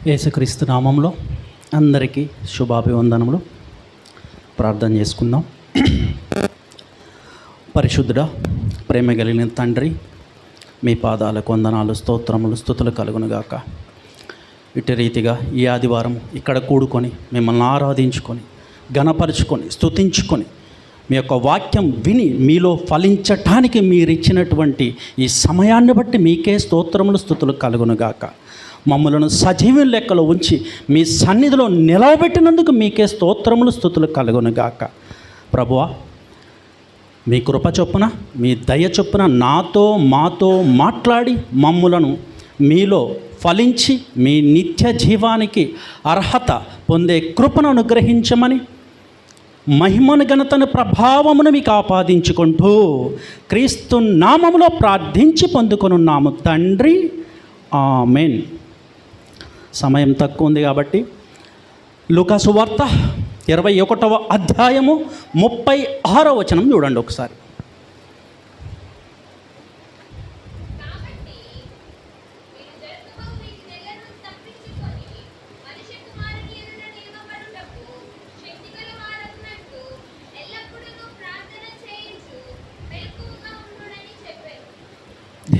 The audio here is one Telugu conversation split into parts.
యేసుక్రీస్తు నామంలో అందరికీ శుభాభివందనములు. ప్రార్థన చేసుకుందాం. పరిశుద్ధుడా, ప్రేమ కలిగిన తండ్రి, మీ పాదాలకు వందనాలు, స్తోత్రములు, స్తుతులు కలుగునుగాక. ఇటు రీతిగా ఈ ఆదివారం ఇక్కడ కూడుకొని మిమ్మల్ని ఆరాధించుకొని ఘనపరుచుకొని స్తుతించుకొని మీ యొక్క వాక్యం విని మీలో ఫలించటానికి మీరు ఇచ్చినటువంటి ఈ సమయాన్ని బట్టి మీకే స్తోత్రములు, స్తుతులు కలుగునుగాక. మమ్మలను సజీవ లెక్కలో ఉంచి మీ సన్నిధిలో నిలవబెట్టినందుకు మీకే స్తోత్రములు, స్తుతులు కలుగునుగాక. ప్రభువా, మీ కృప చొప్పున, మీ దయ చొప్పున నాతో మాతో మాట్లాడి మమ్ములను మీలో ఫలించి మీ నిత్య జీవానికి అర్హత పొందే కృపను అనుగ్రహించమని, మహిమను ఘనతను ప్రభావమును మీకు ఆపాదించుకుంటూ క్రీస్తు నామములో ప్రార్థించి పొందుకొనున్నాము తండ్రి, ఆమేన్. సమయం తక్కువ ఉంది కాబట్టి లూకా సువార్త 21వ అధ్యాయము 36వ వచనం చూడండి ఒకసారి.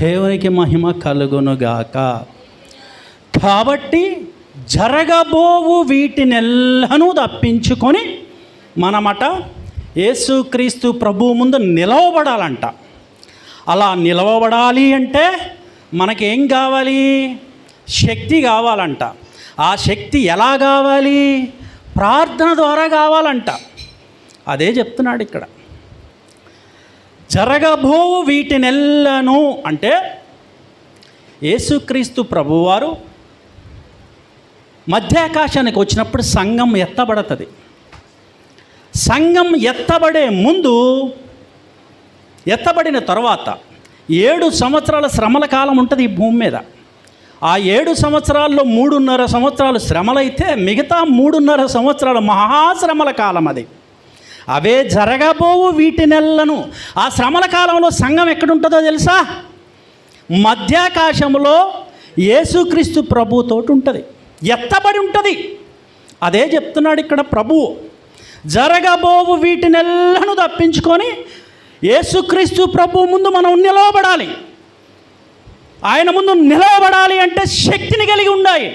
దేవునికి మహిమ కలుగునుగాక. కాబట్టి జరగబోవు వీటినెల్లను తప్పించుకొని మనమట యేసుక్రీస్తు ప్రభువు ముందు నిలవబడాలంట. అలా నిలవబడాలి అంటే మనకేం కావాలి? శక్తి కావాలంట. ఆ శక్తి ఎలా కావాలి? ప్రార్థన ద్వారా కావాలంట. అదే చెప్తున్నాడు ఇక్కడ. జరగబోవు వీటినెల్లను అంటే యేసుక్రీస్తు ప్రభువారు మధ్యాకాశానికి వచ్చినప్పుడు సంఘం ఎత్తబడుతుంది. సంఘం ఎత్తబడే ముందు, ఎత్తబడిన తర్వాత 7 సంవత్సరాల శ్రమల కాలం ఉంటుంది ఈ భూమి మీద. ఆ 7 సంవత్సరాల్లో 3.5 సంవత్సరాలు శ్రమలైతే మిగతా 3.5 సంవత్సరాలు మహాశ్రమల కాలం. అది అవే జరగబోవు వీటినెల్లను. ఆ శ్రమల కాలంలో సంఘం ఎక్కడుంటుందో తెలుసా? మధ్యాకాశంలో యేసుక్రీస్తు ప్రభుతోటి ఉంటుంది, ఎత్తబడి ఉంటుంది. అదే చెప్తున్నాడు ఇక్కడ ప్రభువు. జరగబోవు వీటినెల్లను తప్పించుకొని యేసుక్రీస్తు ప్రభువు ముందు మనం నిలవబడాలి. ఆయన ముందు నిలవబడాలి అంటే శక్తిని కలిగి ఉండాలి.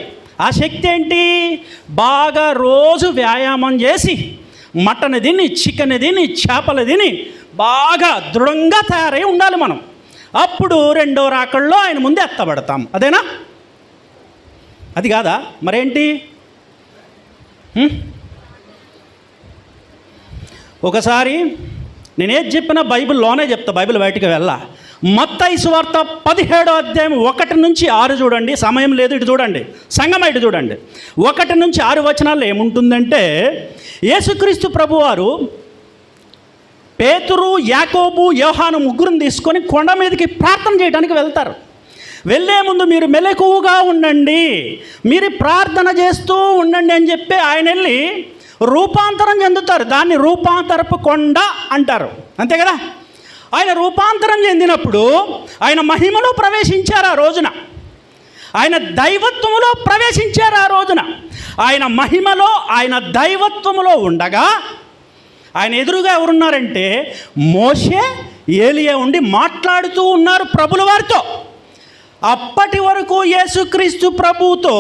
ఆ శక్తి ఏంటి? బాగా రోజు వ్యాయామం చేసి మటన్ తిని, చికెన్ తిని, చేపలు తిని బాగా దృఢంగా తయారై ఉండాలి మనం. అప్పుడు 2వ రాకడలో ఆయన ముందు ఎత్తబడతాం. అదేనా? అది కాదా? మరేంటి? ఒకసారి నేనేది చెప్పినా బైబిల్లోనే చెప్తా, బైబిల్ బయటికి వెళ్ళా. మత్తయి సువార్త 17వ అధ్యాయం 1 నుంచి 6 చూడండి. సమయం లేదు, ఇటు చూడండి. సంగమ ఇటు చూడండి. 1 నుంచి 6 వచనాల్లో ఏముంటుందంటే, యేసుక్రీస్తు ప్రభువారు పేతురు, యాకోబు, యోహాను ముగ్గురిని తీసుకొని కొండ మీదకి ప్రార్థన చేయడానికి వెళ్తారు. వెళ్ళే ముందు మీరు మెలకువగా ఉండండి, మీరు ప్రార్థన చేస్తూ ఉండండి అని చెప్పి ఆయన వెళ్ళి రూపాంతరం చెందుతారు. దాన్ని రూపాంతరపు కొండ అంటారు, అంతే కదా? ఆయన రూపాంతరం చెందినప్పుడు ఆయన మహిమలో ప్రవేశించారు. ఆ రోజున ఆయన దైవత్వములో ప్రవేశించారు. ఆ రోజున ఆయన మహిమలో, ఆయన దైవత్వములో ఉండగా ఆయన ఎదురుగా ఎవరున్నారంటే మోషే, ఏలియా ఉండి మాట్లాడుతూ ఉన్నారు ప్రభుల వారితో. అప్పటి వరకు యేసుక్రీస్తు ప్రభువుతో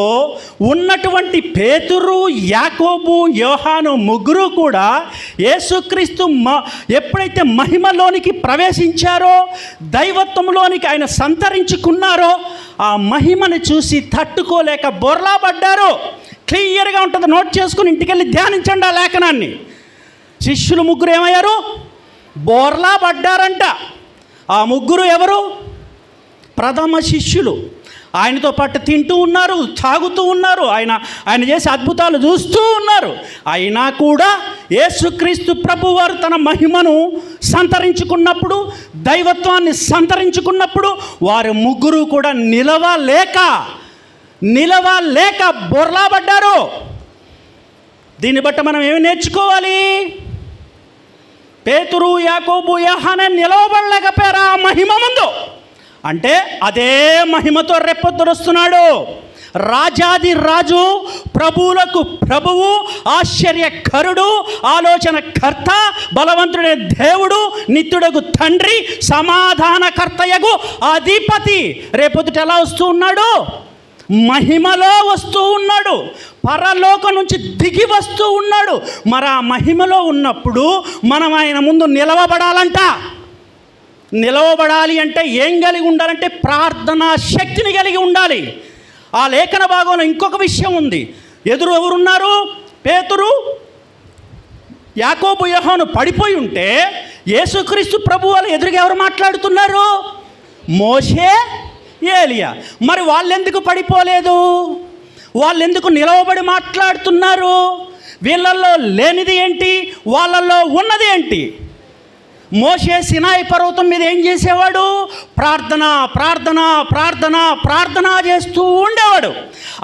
ఉన్నటువంటి పేతురు, యాకోబు, యోహాను ముగ్గురు కూడా యేసుక్రీస్తు ఎప్పుడైతే మహిమలోనికి ప్రవేశించారో, దైవత్వంలోనికి ఆయన సంతరించుకున్నారో, ఆ మహిమను చూసి తట్టుకోలేక బొర్లా పడ్డారు. క్లియర్గా ఉంటుంది, నోట్ చేసుకుని ఇంటికెళ్ళి ధ్యానించండి ఆ లేఖనాన్ని. శిష్యులు ముగ్గురు ఏమయ్యారు? బోర్లా పడ్డారంట. ఆ ముగ్గురు ఎవరు? ప్రథమ శిష్యులు. ఆయనతో పాటు తింటూ ఉన్నారు, తాగుతూ ఉన్నారు, ఆయన చేసే అద్భుతాలు చూస్తూ ఉన్నారు. అయినా కూడా యేసుక్రీస్తు ప్రభువారు తన మహిమను సంతరించుకున్నప్పుడు, దైవత్వాన్ని సంతరించుకున్నప్పుడు వారు ముగ్గురు కూడా నిలవలేక బొర్లా పడ్డారు. దీన్ని బట్టి మనం ఏమి నేర్చుకోవాలి? పేతురు, యాకోబు, యోహానే నిలవబడలేకపోయారు ఆ మహిమ ముందు. అంటే అదే మహిమతో రేపొద్దున వస్తున్నాడు. రాజాది రాజు, ప్రభువులకు ప్రభువు, ఆశ్చర్యకరుడు, ఆలోచనకర్త, బలవంతుడైన దేవుడు, నిత్యుడగు తండ్రి, సమాధానకర్తయగు అధిపతి రేపొద్దుట ఎలా వస్తూ ఉన్నాడు? మహిమలో వస్తూ ఉన్నాడు. పరలోకం నుంచి దిగి వస్తూ ఉన్నాడు. మరి ఆ మహిమలో ఉన్నప్పుడు మనం ఆయన ముందు నిలవబడాలంట. నిలవబడాలి అంటే ఏం కలిగి ఉండాలంటే ప్రార్థనా శక్తిని కలిగి ఉండాలి. ఆ లేఖన భాగంలో ఇంకొక విషయం ఉంది. ఎదురు ఎవరున్నారు? పేతురు, యాకోబు, యోహాను పడిపోయి ఉంటే యేసుక్రీస్తు ప్రభు వాళ్ళు ఎదురుగా ఎవరు మాట్లాడుతున్నారు? మోషే, ఏలియా. మరి వాళ్ళెందుకు పడిపోలేదు? వాళ్ళెందుకు నిలవబడి మాట్లాడుతున్నారు? వీళ్ళల్లో లేనిది ఏంటి? వాళ్ళల్లో ఉన్నది ఏంటి? మోషే సినాయి పర్వతం మీద ఏం చేసేవాడు? ప్రార్థన ప్రార్థన ప్రార్థన ప్రార్థన చేస్తూ ఉండేవాడు.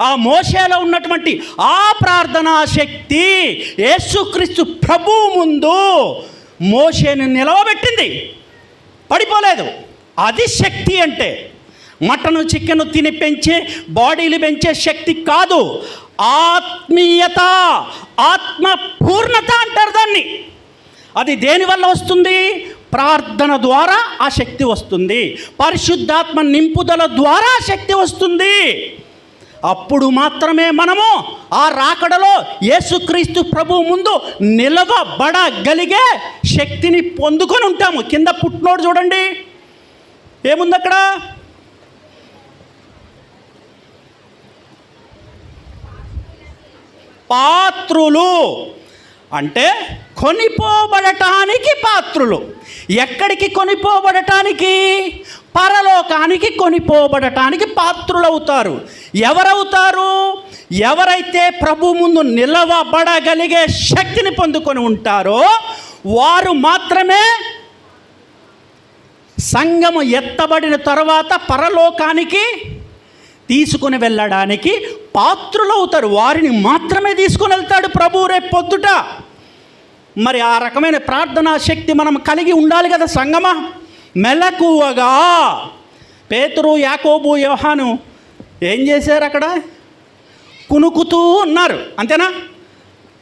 ఆ మోషేలో ఉన్నటువంటి ఆ ప్రార్థనా శక్తి యేసుక్రీస్తు ప్రభువు ముందు మోషేను నిలవబెట్టింది, పడిపోలేదు. అది శక్తి అంటే మటను చికెను తిని పెంచే, బాడీలు పెంచే శక్తి కాదు. ఆత్మీయత, ఆత్మ పూర్ణత అంటారు దాన్ని. అది దేనివల్ల వస్తుంది? ప్రార్థన ద్వారా ఆ శక్తి వస్తుంది. పరిశుద్ధాత్మ నింపుదల ద్వారా శక్తి వస్తుంది. అప్పుడు మాత్రమే మనము ఆ రాకడలో యేసుక్రీస్తు ప్రభు ముందు నిలవబడగలిగే శక్తిని పొందుకొని ఉంటాము. కింద పుట్టినోడు చూడండి, ఏముంది అక్కడ? పాత్రులు అంటే కొనిపోబడటానికి పాత్రులు. ఎక్కడికి కొనిపోబడటానికి? పరలోకానికి కొనిపోబడటానికి పాత్రులవుతారు. ఎవరవుతారు? ఎవరైతే ప్రభు ముందు నిలవబడగలిగే శక్తిని పొందుకొని ఉంటారో వారు మాత్రమే సంఘము ఎత్తబడిన తర్వాత పరలోకానికి తీసుకుని వెళ్ళడానికి పాత్రులవుతారు. వారిని మాత్రమే తీసుకుని వెళ్తాడు ప్రభు రేపు పొద్దుట. మరి ఆ రకమైన ప్రార్థనా శక్తి మనం కలిగి ఉండాలి కదా సంగమా. మెలకువగా పేతురు, యాకోబు, యోహాను ఏం చేశారు? అక్కడ కునుకుతూ ఉన్నారు, అంతేనా?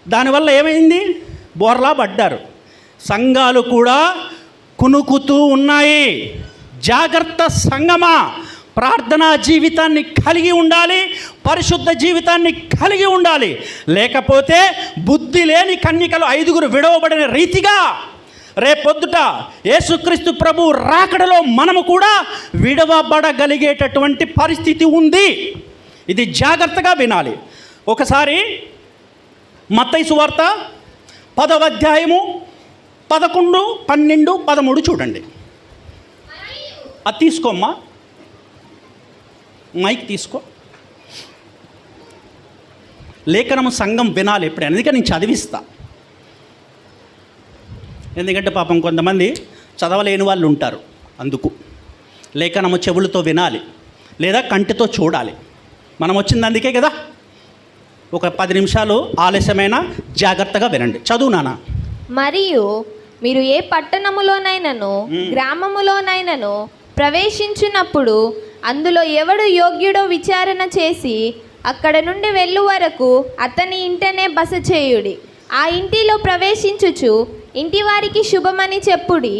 దానివల్ల ఏమైంది? బోర్లా పడ్డారు. సంఘాలు కూడా కునుకుతూ ఉన్నాయి. జాగ్రత్త సంగమా. ప్రార్థనా జీవితాన్ని కలిగి ఉండాలి, పరిశుద్ధ జీవితాన్ని కలిగి ఉండాలి. లేకపోతే బుద్ధి లేని కన్యకలు 5 విడవబడిన రీతిగా రేపొద్దుట యేసుక్రీస్తు ప్రభు రాకడలో మనము కూడా విడవబడగలిగేటటువంటి పరిస్థితి ఉంది. ఇది జాగ్రత్తగా వినాలి. ఒకసారి మత్తయి సువార్త 10వ అధ్యాయము 11, 12, 13 చూడండి. అది తీసుకోమ్మా, మైక్ తీసుకో. లేఖనము సంఘం వినాలి ఎప్పుడైనా, అందుకే నేను చదివిస్తా. ఎందుకంటే పాపం కొంతమంది చదవలేని వాళ్ళు ఉంటారు. అందుకు లేఖనము చెవులతో వినాలి లేదా కంటితో చూడాలి. మనం వచ్చింది అందుకే కదా. ఒక 10 నిమిషాలు ఆలస్యమైన జాగ్రత్తగా వినండి. చదువు నాన్న. మరియు మీరు ఏ పట్టణములోనైనను గ్రామములోనైనను ప్రవేశించినప్పుడు అందులో ఎవడు యోగ్యుడో విచారణ చేసి అక్కడ నుండి వెళ్ళు వరకు అతని ఇంటనే బస చేయుడి. ఆ ఇంటిలో ప్రవేశించుచు ఇంటి వారికి శుభమని చెప్పుడి.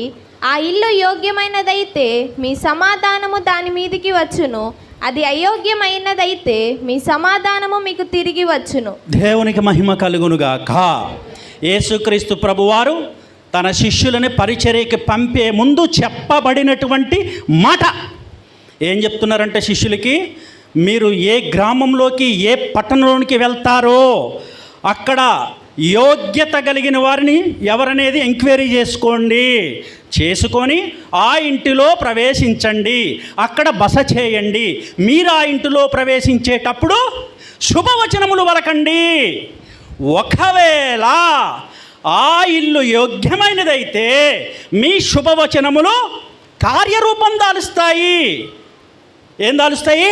ఆ ఇల్లు యోగ్యమైనదైతే మీ సమాధానము దాని మీదికి వచ్చును, అది అయోగ్యమైనదైతే మీ సమాధానము మీకు తిరిగి వచ్చును. దేవునికి మహిమ కలుగునుగాక. యేసుక్రీస్తు ప్రభువారు తన శిష్యులని పరిచర్యకి పంపే ముందు చెప్పబడినటువంటి మాట ఏం చెప్తున్నారంటే, శిష్యులకి మీరు ఏ గ్రామంలోకి ఏ పట్టణంలోనికి వెళ్తారో అక్కడ యోగ్యత కలిగిన వారిని ఎవరనేది ఎంక్వైరీ చేసుకొని ఆ ఇంటిలో ప్రవేశించండి, అక్కడ బస చేయండి. మీరు ఆ ఇంటిలో ప్రవేశించేటప్పుడు శుభవచనములు పలకండి. ఒకవేళ ఆ ఇల్లు యోగ్యమైనదైతే మీ శుభవచనములు కార్యరూపం దాలుస్తాయి. ఏం దాలుస్తాయి?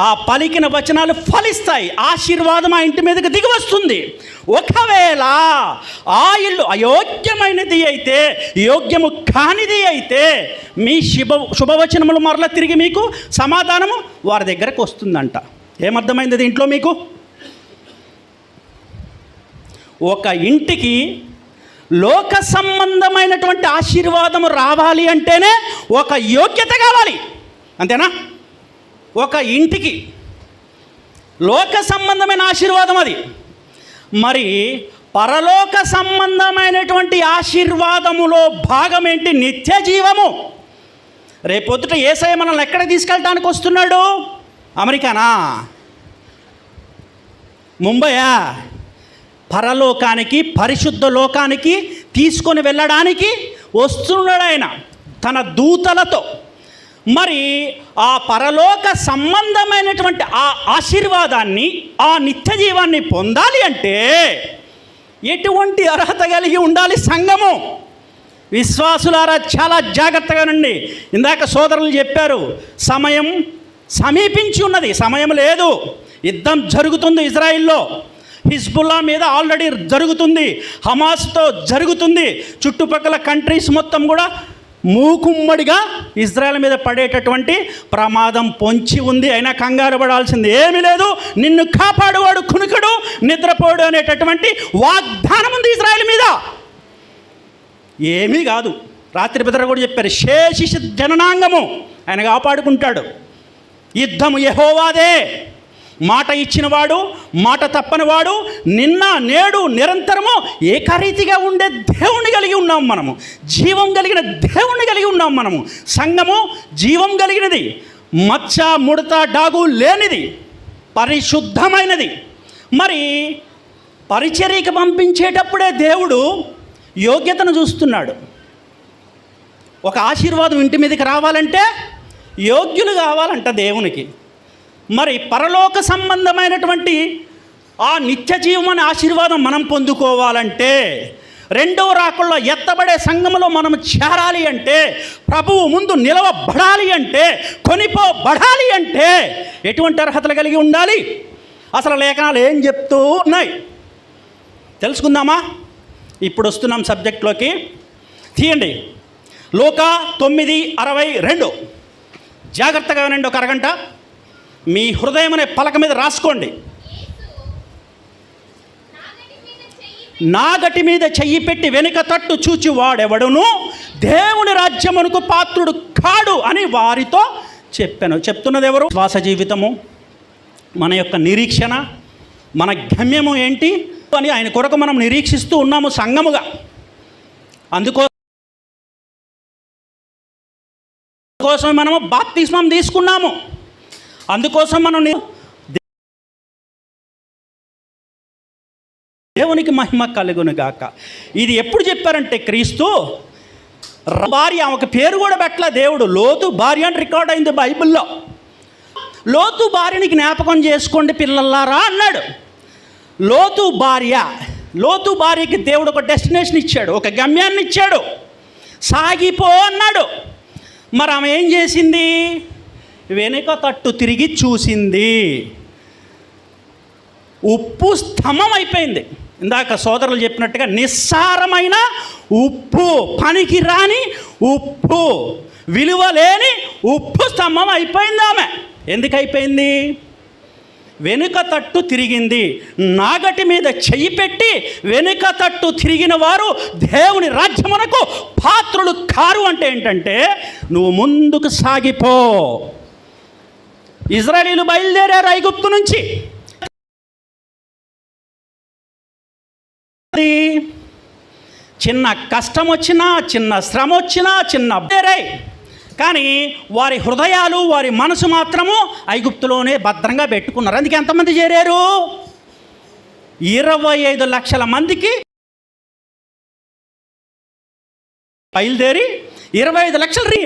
ఆ పలికిన వచనాలు ఫలిస్తాయి. ఆశీర్వాదం ఆ ఇంటి మీదకి దిగి వస్తుంది. ఒకవేళ ఆ ఇల్లు అయోగ్యమైనది అయితే, యోగ్యము కానిది అయితే మీ శుభవచనములు మరలా తిరిగి మీకు సమాధానము వారి దగ్గరకు వస్తుందంట. ఏమర్థమైంది దీంట్లో మీకు? ఒక ఇంటికి లోక సంబంధమైనటువంటి ఆశీర్వాదం రావాలి అంటేనే ఒక యోగ్యత కావాలి, అంతేనా? ఒక ఇంటికి లోక సంబంధమైన ఆశీర్వాదం అది. మరి పరలోక సంబంధమైనటువంటి ఆశీర్వాదములో భాగం ఏంటి? నిత్య జీవము. రేపొద్దుట యేసయ్య మనల్ని ఎక్కడికి తీసుకెళ్ళడానికి వస్తున్నాడు? అమెరికానా? ముంబయా? పరలోకానికి, పరిశుద్ధ లోకానికి తీసుకొని వెళ్ళడానికి వస్తున్నాడు ఆయన తన దూతలతో. మరి ఆ పరలోక సంబంధమైనటువంటి ఆ ఆశీర్వాదాన్ని, ఆ నిత్య జీవాన్ని పొందాలి అంటే ఎటువంటి అర్హత కలిగి ఉండాలి సంఘము? విశ్వాసులారా చాలా జాగ్రత్తగా నుండి. ఇందాక సోదరులు చెప్పారు, సమయం సమీపించి ఉన్నది, సమయం లేదు. యుద్ధం జరుగుతుంది ఇజ్రాయిల్లో, హిజ్బుల్లా మీద ఆల్రెడీ జరుగుతుంది, హమాస్తో జరుగుతుంది. చుట్టుపక్కల కంట్రీస్ మొత్తం కూడా మూకుమ్మడిగా ఇజ్రాయెల్ మీద పడేటటువంటి ప్రమాదం పొంచి ఉంది. అయినా కంగారు పడాల్సింది ఏమీ లేదు. నిన్ను కాపాడువాడు కునుకడు, నిద్రపోడు అనేటటువంటి వాగ్దానం ఉంది ఇజ్రాయెల్ మీద. ఏమీ కాదు. రాత్రి పితరు కూడా చెప్పారు, శేషిష జననాంగము ఆయన కాపాడుకుంటాడు. యుద్ధము యెహోవాదే. మాట ఇచ్చినవాడు, మాట తప్పనివాడు, నిన్న నేడు నిరంతరము ఏకరీతిగా ఉండే దేవుణ్ణి కలిగి ఉన్నాం మనము. జీవం కలిగిన దేవుణ్ణి కలిగి ఉన్నాం మనము. సంఘము జీవం కలిగినది, మచ్చ ముడత డాగు లేనిది, పరిశుద్ధమైనది. మరి పరిచర్యకి పంపించేటప్పుడే దేవుడు యోగ్యతను చూస్తున్నాడు. ఒక ఆశీర్వాదం ఇంటి మీదకి రావాలంటే యోగ్యులు కావాలంట దేవునికి. మరి పరలోక సంబంధమైనటువంటి ఆ నిత్య జీవం అనే ఆశీర్వాదం మనం పొందుకోవాలంటే, రెండవ రాకల్లో ఎత్తబడే సంఘములో మనం చేరాలి అంటే, ప్రభువు ముందు నిలవబడాలి అంటే, కొనిపోబడాలి అంటే ఎటువంటి అర్హతలు కలిగి ఉండాలి? అసలు లేఖనాలు ఏం చెప్తూ ఉన్నాయి తెలుసుకుందామా? ఇప్పుడు వస్తున్నాం సబ్జెక్ట్లోకి. తీయండి లూకా 9:62. జాగ్రత్తగా వినండి, ఒక అరగంట మీ హృదయం అనే పలక మీద రాసుకోండి. నాగటి మీద చెయ్యి పెట్టి వెనుక తట్టు చూచి వాడెవడును దేవుని రాజ్యమునకు పాత్రుడు కాడు అని వారితో చెప్పాను. చెప్తున్నది ఎవరు? శ్వాస జీవితము, మన యొక్క నిరీక్షణ, మన గమ్యము ఏంటి అని ఆయన కొరకు మనం నిరీక్షిస్తూ ఉన్నాము సంఘముగా. అందుకోసం మనము బాప్తిస్మం తీసుకున్నాము. అందుకోసం మనం దేవునికి మహిమ కలుగును గాక. ఇది ఎప్పుడు చెప్పారంటే, క్రీస్తు భార్య, ఆమెకు పేరు కూడా పెట్టలే దేవుడు. లోతు భార్య అని రికార్డ్ అయింది బైబిల్లో. లోతు భార్యని జ్ఞాపకం చేసుకోండి పిల్లలారా అన్నాడు. లోతు భార్యకి దేవుడు ఒక డెస్టినేషన్ ఇచ్చాడు, ఒక గమ్యాన్ని ఇచ్చాడు. సాగిపో అన్నాడు. మరి ఆమె ఏం చేసింది? వెనుక తట్టు తిరిగి చూసింది. ఉప్పు స్తంభం అయిపోయింది. ఇందాక సోదరులు చెప్పినట్టుగా నిస్సారమైన ఉప్పు, పనికి రాని ఉప్పు, విలువ లేని ఉప్పు స్తంభం అయిపోయింది ఆమె. ఎందుకు అయిపోయింది? వెనుక తట్టు తిరిగింది. నాగటి మీద చెయ్యి పెట్టి వెనుక తట్టు తిరిగిన వారు దేవుని రాజ్యమునకు పాత్రులు కారు. అంటే ఏంటంటే, నువ్వు ముందుకు సాగిపో. ఇజ్రాయేలీలు బయలుదేరారు ఐగుప్తు నుంచి. చిన్న కష్టం వచ్చినా, చిన్న శ్రమ వచ్చినా, చిన్న బేరాయి, కానీ వారి హృదయాలు, వారి మనసు మాత్రము ఐగుప్తులోనే భద్రంగా పెట్టుకున్నారు. అందుకే ఎంతమంది చేరారు? 25 లక్షల మందికి బయలుదేరి 25 లక్షలు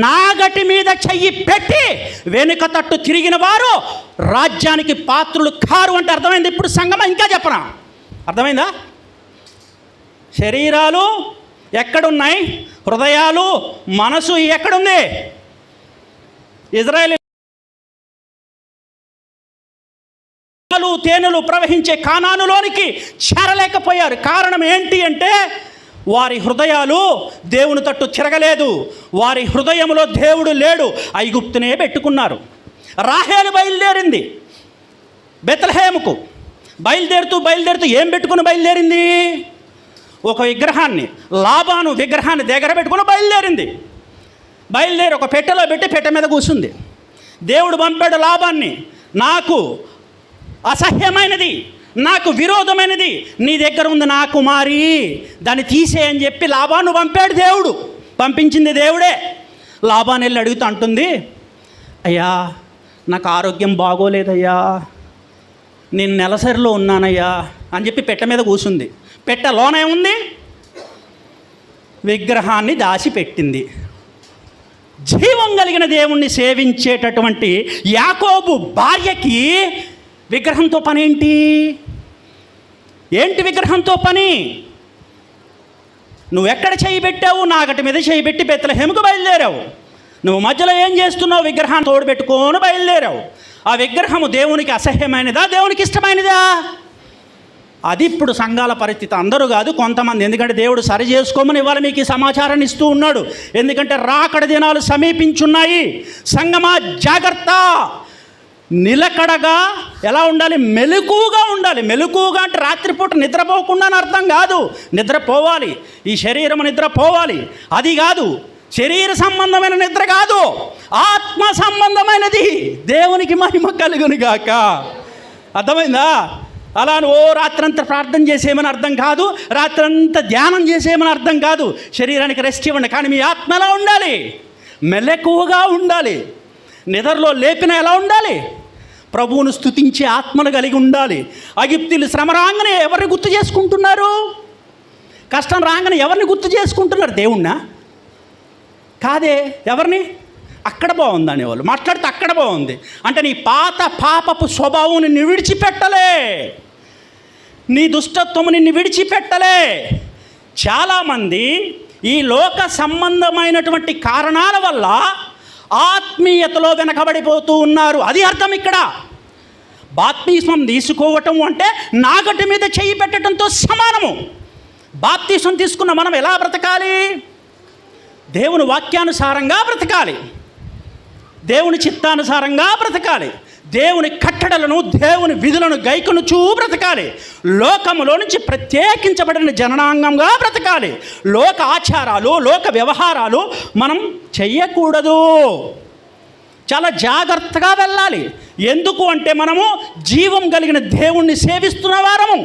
నాగటి మీద చెయ్యి పెట్టి వెనుక తట్టు తిరిగిన వారు రాజ్యానికి పాత్రులు కారు. అంటే అర్థమైంది ఇప్పుడు సంగమం? ఇంకా చెప్పనా? అర్థమైందా? శరీరాలు ఎక్కడున్నాయి? హృదయాలు, మనసు ఎక్కడుంది? ఇజ్రాయేలు తేనెలు ప్రవహించే కానానులోనికి చేరలేకపోయారు. కారణం ఏంటి అంటే, వారి హృదయాలు దేవుని తట్టు తిరగలేదు. వారి హృదయంలో దేవుడు లేడు. ఐగుప్తునే పెట్టుకున్నారు. రాహేలు బయలుదేరింది. బెత్లెహేముకు బయలుదేరుతూ ఏం పెట్టుకుని బయలుదేరింది? ఒక విగ్రహాన్ని, లాబాను విగ్రహాన్ని దగ్గర పెట్టుకుని బయలుదేరి ఒక పెట్టెలో పెట్టి పెట్టె మీద కూర్చుంది. దేవుడు పంపాడు లాబాన్ని, నాకు అసహ్యమైనది, నాకు విరోధమైనది నీ దగ్గర ఉంది నా కుమారి, దాన్ని తీసేయని చెప్పి లాబాను పంపాడు దేవుడు. పంపించింది దేవుడే. లాబాను వెళ్ళి అడుగుతూ అంటుంది, అయ్యా నాకు ఆరోగ్యం బాగోలేదయ్యా, నేను నెలసరిలో ఉన్నానయ్యా అని చెప్పి పెట్టె మీద కూర్చుంది. పెట్టెలోనే ఉంది, విగ్రహాన్ని దాచిపెట్టింది. జీవం కలిగిన దేవుణ్ణి సేవించేటటువంటి యాకోబు భార్యకి విగ్రహంతో పని ఏంటి విగ్రహంతో పని? నువ్వెక్కడ చేయి పెట్టావు? నాగటి మీద చేయి పెట్టి బెత్లెహేముకు బయలుదేరావు. నువ్వు మధ్యలో ఏం చేస్తున్నావు? విగ్రహాన్ని తోడుపెట్టుకొని బయలుదేరావు. ఆ విగ్రహము దేవునికి అసహ్యమైనదా, దేవునికి ఇష్టమైనదా? అది ఇప్పుడు సంఘాల పరిస్థితి. అందరూ కాదు, కొంతమంది. ఎందుకంటే దేవుడు సరి చేసుకోమని ఇవాళ మీకు ఈ సమాచారాన్ని ఇస్తూ ఉన్నాడు. ఎందుకంటే రాకడ దినాలు సమీపించున్నాయి. సంగమా జాగ్రత్త. నిలకడగా ఎలా ఉండాలి? మెలకువగా ఉండాలి. మెలకువగా అంటే రాత్రిపూట నిద్రపోకుండా అని అర్థం కాదు. నిద్రపోవాలి, ఈ శరీరం నిద్రపోవాలి. అది కాదు, శరీర సంబంధమైన నిద్ర కాదు, ఆత్మ సంబంధమైనది. దేవునికి మహిమ కలుగును గాక. అర్థమైందా? అలా ఓ రాత్రంతా ప్రార్థన చేసేమని అర్థం కాదు, రాత్రంతా ధ్యానం చేసేమని అర్థం కాదు. శరీరానికి రెస్ట్ ఇవ్వండి, కానీ మీ ఆత్మ ఎలా ఉండాలి? మెలకువగా ఉండాలి. నిద్రలో లేపిన ఎలా ఉండాలి? ప్రభువును స్తుతించే ఆత్మను కలిగి ఉండాలి. అగిప్తీలు శ్రమ రాగానే ఎవరిని గుర్తు చేసుకుంటున్నారు? కష్టం రాగానే ఎవరిని గుర్తు చేసుకుంటున్నారు? దేవుణ్ణా? కాదే. ఎవరిని? అక్కడ బాగుంది అనేవాళ్ళు మాట్లాడితే అక్కడ బాగుంది అంటే నీ పాత పాపపు స్వభావం నిన్ను విడిచిపెట్టలే, నీ దుష్టత్వము నిన్ను విడిచిపెట్టలే. చాలామంది ఈ లోక సంబంధమైనటువంటి కారణాల వల్ల ఆత్మీయతలో వెనకబడిపోతూ ఉన్నారు. అది అర్థం ఇక్కడ. బాప్తిస్మం తీసుకోవటం అంటే నాగటి మీద చెయ్యి పెట్టడంతో సమానము. బాప్తిస్మం తీసుకున్న మనం ఎలా బ్రతకాలి? దేవుని వాక్యానుసారంగా బ్రతకాలి, దేవుని చిత్తానుసారంగా బ్రతకాలి, దేవుని కట్టడలను దేవుని విధులను గైకొనుచూ బ్రతకాలి, లోకములో నుంచి ప్రత్యేకించబడిన జననాంగంగా బ్రతకాలి. లోక ఆచారాలు, లోక వ్యవహారాలు మనం చెయ్యకూడదు. చాలా జాగ్రత్తగా వెళ్ళాలి. ఎందుకు అంటే మనము జీవం కలిగిన దేవుణ్ణి సేవిస్తున్న వారము,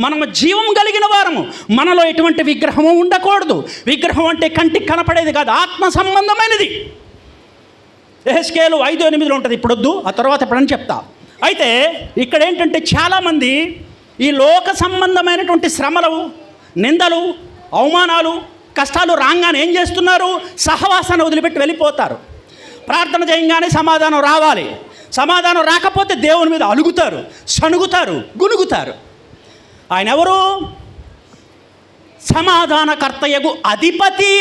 మనము జీవం కలిగిన వారము. మనలో ఎటువంటి విగ్రహము ఉండకూడదు. విగ్రహం అంటే కంటికి కనపడేది కాదు, ఆత్మ సంబంధమైనది. యెహెజ్కేలు 5:8 ఉంటుంది. ఇప్పుడు వద్దు, ఆ తర్వాత ఎప్పుడని చెప్తా. అయితే ఇక్కడ ఏంటంటే చాలామంది ఈ లోక సంబంధమైనటువంటి శ్రమలు, నిందలు, అవమానాలు, కష్టాలు రాగానే ఏం చేస్తున్నారు? సహవాసాన్ని వదిలిపెట్టి వెళ్ళిపోతారు. ప్రార్థన చేయగానే సమాధానం రావాలి, సమాధానం రాకపోతే దేవుని మీద అలుగుతారు, సణుగుతారు, గునుగుతారు. ఆయన ఎవరు? సమాధానకర్తయగు అధిపతి.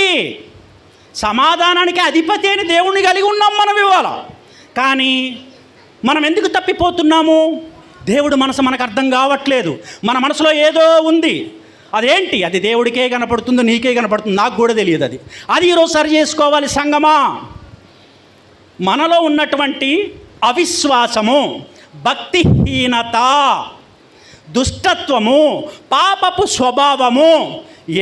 సమాధానానికి అధిపతి అని దేవుణ్ణి కలిగి ఉన్నాం మనం ఇవాళ. కానీ మనం ఎందుకు తప్పిపోతున్నాము? దేవుడు మనసు మనకు అర్థం కావట్లేదు. మన మనసులో ఏదో ఉంది. అదేంటి? అది దేవుడికే కనపడుతుందో నీకే కనపడుతుంది, నాకు కూడా తెలియదు. అది ఈరోజు సరి చేసుకోవాలి సంగమా. మనలో ఉన్నటువంటి అవిశ్వాసము, భక్తిహీనత, దుష్టత్వము, పాపపు స్వభావము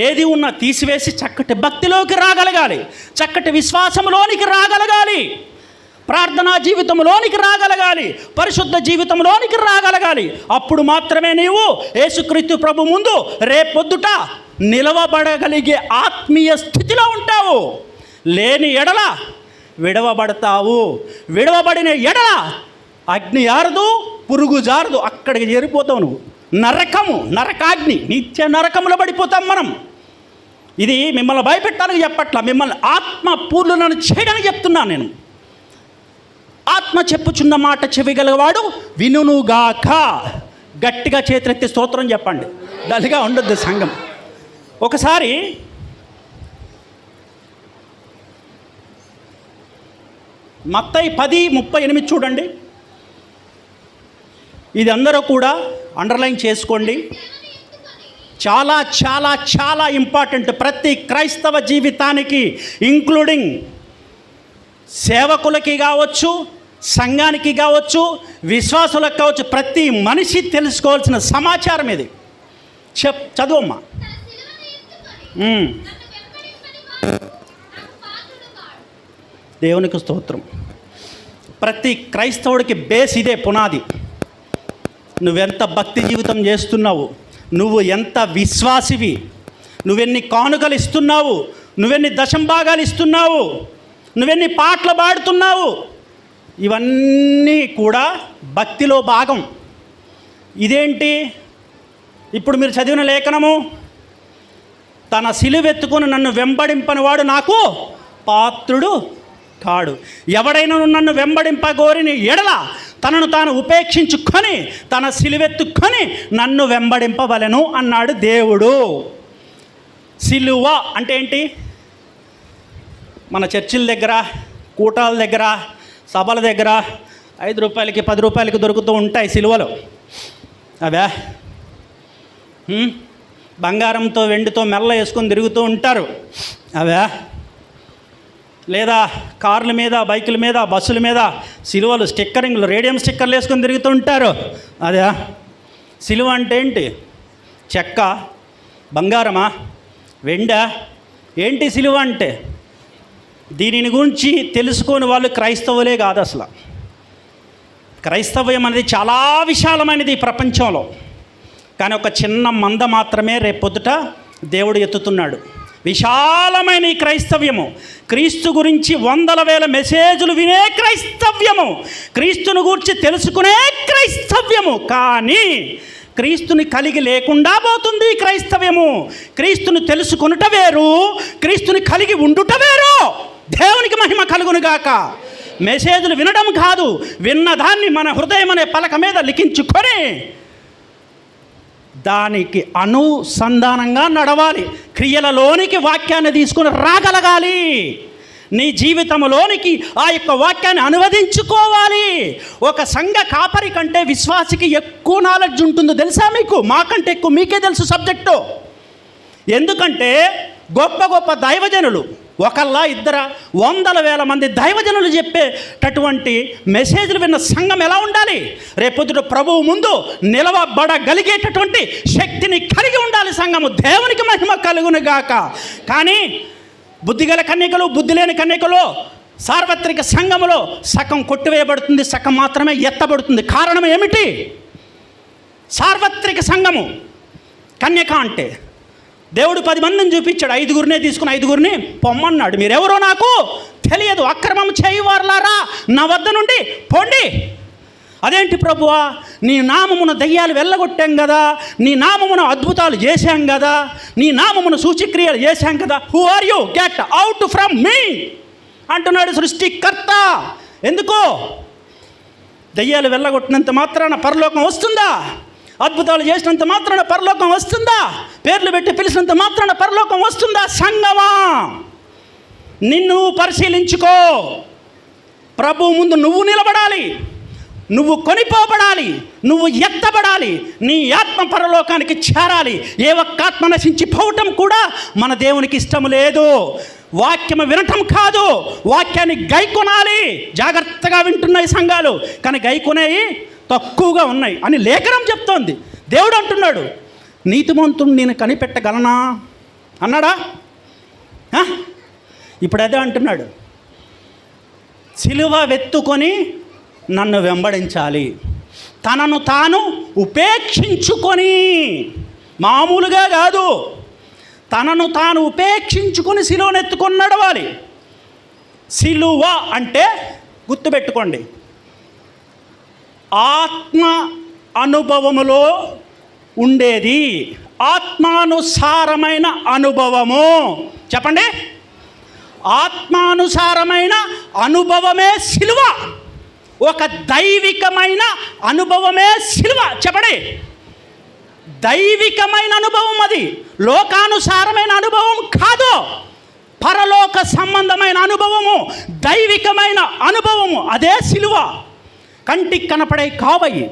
ఏది ఉన్నా తీసివేసి చక్కటి భక్తిలోకి రాగలగాలి, చక్కటి విశ్వాసంలోనికి రాగలగాలి, ప్రార్థనా జీవితంలోనికి రాగలగాలి, పరిశుద్ధ జీవితంలోనికి రాగలగాలి. అప్పుడు మాత్రమే నీవు యేసుక్రీస్తు ప్రభు ముందు రేపొద్దుట నిలవబడగలిగే ఆత్మీయ స్థితిలో ఉంటావు. లేని ఎడల విడవబడతావు. విడవబడిన ఎడల అగ్ని ఆరదు, పురుగు జారదు, అక్కడికి చేరిపోతావు నువ్వు. నరకము, నరకాగ్ని, నిత్య నరకములో పడిపోతాం మనం. ఇది మిమ్మల్ని భయపెట్టడానికి చెప్పట్లా, మిమ్మల్ని ఆత్మ పూర్ణులను చేయడానికి చెప్తున్నాను నేను. ఆత్మ చెప్పుచున్న మాట చెవిగలవాడు వినుగాక. గట్టిగా చేతులెత్తి స్తోత్రం చెప్పండి. డల్గా ఉండొద్దు సంఘం. ఒకసారి మత్తయి 10:38 చూడండి. ఇది అందరూ కూడా అండర్లైన్ చేసుకోండి. చాలా చాలా చాలా ఇంపార్టెంట్ ప్రతి క్రైస్తవ జీవితానికి, ఇంక్లూడింగ్ సేవకులకి కావచ్చు, సంఘానికి కావచ్చు, విశ్వాసులకు కావచ్చు, ప్రతి మనిషి తెలుసుకోవాల్సిన సమాచారం ఇది. చదువమ్మా. దేవునికి స్తోత్రం. ప్రతి క్రైస్తవుడికి బేస్ ఇదే, పునాది. నువ్వెంత భక్తి జీవితం చేస్తున్నావు, నువ్వు ఎంత విశ్వాసివి, నువ్వెన్ని కానుకలు ఇస్తున్నావు, నువ్వెన్ని దశంభాగాలు ఇస్తున్నావు, నువ్వెన్ని పాటలు పాడుతున్నావు, ఇవన్నీ కూడా భక్తిలో భాగం. ఇదేంటి? ఇప్పుడు మీరు చదివిన లేఖనము, తన సిలువెత్తుకొని నన్ను వెంబడింపని వాడు నాకు పాత్రుడు కాడు. ఎవడైనా నన్ను వెంబడింపగోరిని ఎడల తనను తాను ఉపేక్షించుకొని తన సిలువెత్తుకొని నన్ను వెంబడింపవలెను అన్నాడు దేవుడు. సిలువ అంటే ఏంటి? మన చర్చిల దగ్గర, కూటాల దగ్గర, సభల దగ్గర 5 రూపాయలకి 10 రూపాయలకి దొరుకుతూ ఉంటాయి సిలువలు. అవే బంగారంతో వెండితో మెల్ల వేసుకొని తిరుగుతూ ఉంటారు. అవే లేదా కార్ల మీద, బైకుల మీద, బస్సుల మీద సిలువలు, స్టిక్కరింగ్లు, రేడియం స్టిక్కర్లు వేసుకొని తిరుగుతూ ఉంటారు. అదే సిలువ అంటే ఏంటి? చెక్క, బంగారమా, వెండా? ఏంటి సిలువ అంటే? దీనిని గురించి తెలుసుకొని వాళ్ళు క్రైస్తవులే కాదు. అసలు క్రైస్తవ్యం అనేది చాలా విశాలమైనది ఈ ప్రపంచంలో. కానీ ఒక చిన్న మంద మాత్రమే రేపొద్దుట దేవుడు ఎత్తుతున్నాడు. విశాలమైన ఈ క్రైస్తవ్యము, క్రీస్తు గురించి 100,000 మెసేజ్లు వినే క్రైస్తవ్యము, క్రీస్తుని గురించి తెలుసుకునే క్రైస్తవ్యము. కానీ క్రీస్తుని కలిగి లేకుండా పోతుంది ఈ క్రైస్తవ్యము. క్రీస్తుని తెలుసుకొనుట వేరు, క్రీస్తుని కలిగి ఉండుట వేరు. దేవునికి మహిమ కలుగునుగాక. మెసేజ్లు వినడం కాదు, విన్నదాన్ని మన హృదయం అనే పలక మీద లిఖించుకొని దానికి అనుసంధానంగా నడవాలి. క్రియలలోనికి వాక్యాన్ని తీసుకుని రాగలగాలి. నీ జీవితంలోనికి ఆ యొక్క వాక్యాన్ని అనువదించుకోవాలి. ఒక సంఘ కాపరి కంటే విశ్వాసికి ఎక్కువ నాలెడ్జ్ ఉంటుందో తెలుసా మీకు? మాకంటే ఎక్కువ మీకే తెలుసు సబ్జెక్టు. ఎందుకంటే గొప్ప గొప్ప దైవజనులు, ఒకళ్ళ ఇద్దర 100,000 మంది దైవజనులు చెప్పేటటువంటి మెసేజ్లు విన్న సంఘం ఎలా ఉండాలి? రేపొద్దుట ప్రభువు ముందు నిలవబడగలిగేటటువంటి శక్తిని కలిగి ఉండాలి సంఘము. దేవునికి మహిమ కలుగునుగాక. కానీ బుద్ధిగల కన్యకలు, బుద్ధి లేని కన్యకలు సార్వత్రిక సంఘములో సగం కొట్టివేయబడుతుంది, సగం మాత్రమే ఎత్తబడుతుంది. కారణం ఏమిటి? సార్వత్రిక సంఘము కన్యక అంటే దేవుడు 10 మందిని చూపించాడు. 5గురినే తీసుకుని 5గురిని పొమ్మన్నాడు. మీరెవరో నాకు తెలియదు, అక్రమం చేయువారులారా నా వద్ద నుండి పోండి. అదేంటి ప్రభువా, నీ నామమున దయ్యాలు వెళ్ళగొట్టాం కదా, నీ నామమున అద్భుతాలు చేశాం కదా, నీ నామమున సూచక్రియలు చేశాం కదా, who are you, get out from me అంటున్నాడు సృష్టికర్త. ఎందుకు? దయ్యాలు వెళ్ళగొట్టినంత మాత్రాన పరలోకం వస్తుందా? అద్భుతాలు చేసినంత మాత్రాన పరలోకం వస్తుందా? పేర్లు పెట్టి పిలిచినంత మాత్రాన పరలోకం వస్తుందా? సంగమా, నిన్ను పరిశీలించుకో. ప్రభు ముందు నువ్వు నిలబడాలి, నువ్వు కొనిపోబడాలి, నువ్వు ఎత్తబడాలి, నీ ఆత్మ పరలోకానికి చేరాలి. ఏ ఒక్క ఆత్మ నశించిపోవటం కూడా మన దేవునికి ఇష్టం లేదు. వాక్యము వినటం కాదు, వాక్యాన్ని గైకొనాలి. జాగ్రత్తగా వింటున్నాయి సంఘాలు, కానీ గైకొనేవి తక్కువగా ఉన్నాయి అని లేఖనం చెప్తోంది. దేవుడు అంటున్నాడు, నీతిమంతుడు నేను కనిపెట్టగలనా అన్నాడా? ఇప్పుడు అదే అంటున్నాడు, సిలువ వెత్తుకొని నన్ను వెంబడించాలి. తనను తాను ఉపేక్షించుకొని, మామూలుగా కాదు, తనను తాను ఉపేక్షించుకొని సిలువనెత్తుకొని నడవాలి. సిలువ అంటే గుర్తుపెట్టుకోండి, ఆత్మ అనుభవములో ఉండేది, ఆత్మానుసారమైన అనుభవము. చెప్పండి, ఆత్మానుసారమైన అనుభవమే సిలువ. ఒక దైవికమైన అనుభవమే సిలువ. చెప్పండి, దైవికమైన అనుభవం అది, లోకానుసారమైన అనుభవం కాదు. పరలోక సంబంధమైన అనుభవము, దైవికమైన అనుభవము, అదే సిలువ. కంటికి కనపడే కావయి.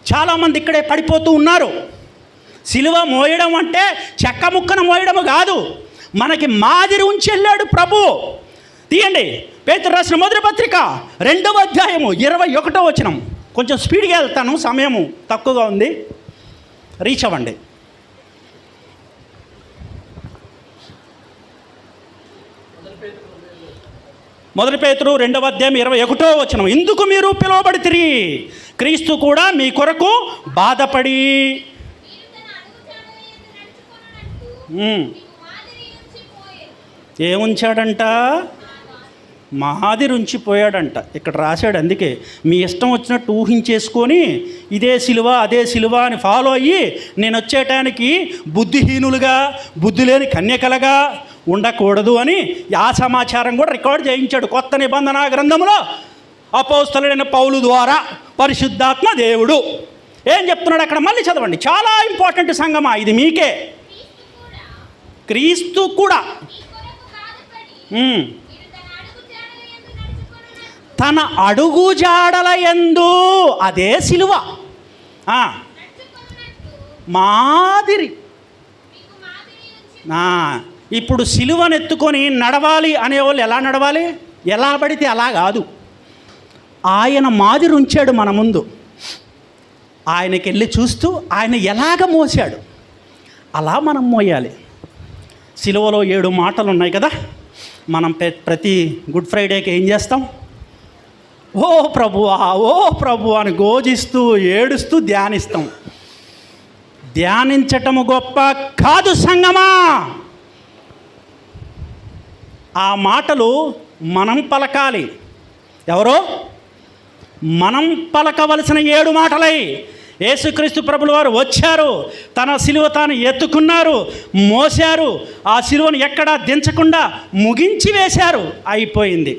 చాలామంది ఇక్కడే పడిపోతూ ఉన్నారు. సిలువ మోయడం అంటే చెక్క ముక్కను మోయడం కాదు, మనకి మాదిరి ఉంచి వెళ్ళాడు ప్రభు. తీయండి. పేతురు రాసిన మొదటి పత్రిక 2వ అధ్యాయము 21వ వచనం. కొంచెం స్పీడ్గా వెళ్తాను, సమయము తక్కువగా ఉంది, రీచ్ అవ్వండి. మొదటి పేతురు 2వ అధ్యాయం 21వ వచనం. ఇందుకు మీరు పిలువబడితిరి, క్రీస్తు కూడా మీ కొరకు బాధపడి. ఏముంచాడంట? మాదిరి ఉంచిపోయాడంట. ఇక్కడ రాశాడు. అందుకే మీ ఇష్టం వచ్చినట్టు ఊహించేసుకొని ఇదే సిలువ అదే సిలువ అని ఫాలో అయ్యి నేను వచ్చేటానికి బుద్ధిహీనులుగా, బుద్ధి లేని కన్యకలుగా ఉండకూడదు అని ఆ సమాచారం కూడా రికార్డ్ చేయించాడు కొత్త నిబంధన గ్రంథంలో అపోస్తలుడైన పౌలు ద్వారా పరిశుద్ధాత్మ దేవుడు. ఏం చెప్తున్నాడు అక్కడ? మళ్ళీ చదవండి. చాలా ఇంపార్టెంట్ సంగమా ఇది మీకే. క్రీస్తు కూడా తన అడుగు జాడల యందు, అదే సిలువ, మాదిరి. ఇప్పుడు సిలువనెత్తుకొని నడవాలి అనేవాళ్ళు ఎలా నడవాలి? ఎలా పడితే అలా కాదు. ఆయన మాదిరి ఉంచాడు మన ముందు. ఆయనకి వెళ్ళి చూస్తూ ఆయన ఎలాగ మోసాడు అలా మనం మోయాలి. సిలువలో 7 మాటలు ఉన్నాయి కదా. మనం ప్రతి గుడ్ ఫ్రైడేకి ఏం చేస్తాం? ఓ ప్రభువా, ఓ ప్రభు అని ఘోషిస్తూ ఏడుస్తూ ధ్యానిస్తాం. ధ్యానించటము గొప్ప కాదు సంగమా. ఆ మాటలు మనం పలకాలి. ఎవరో? మనం పలకవలసిన 7 మాటలై యేసుక్రీస్తు ప్రభుల వారు వచ్చారు, తన సిలువ తాను ఎత్తుకున్నారు, మోశారు, ఆ సిలువను ఎక్కడా దించకుండా ముగించి వేశారు, అయిపోయింది.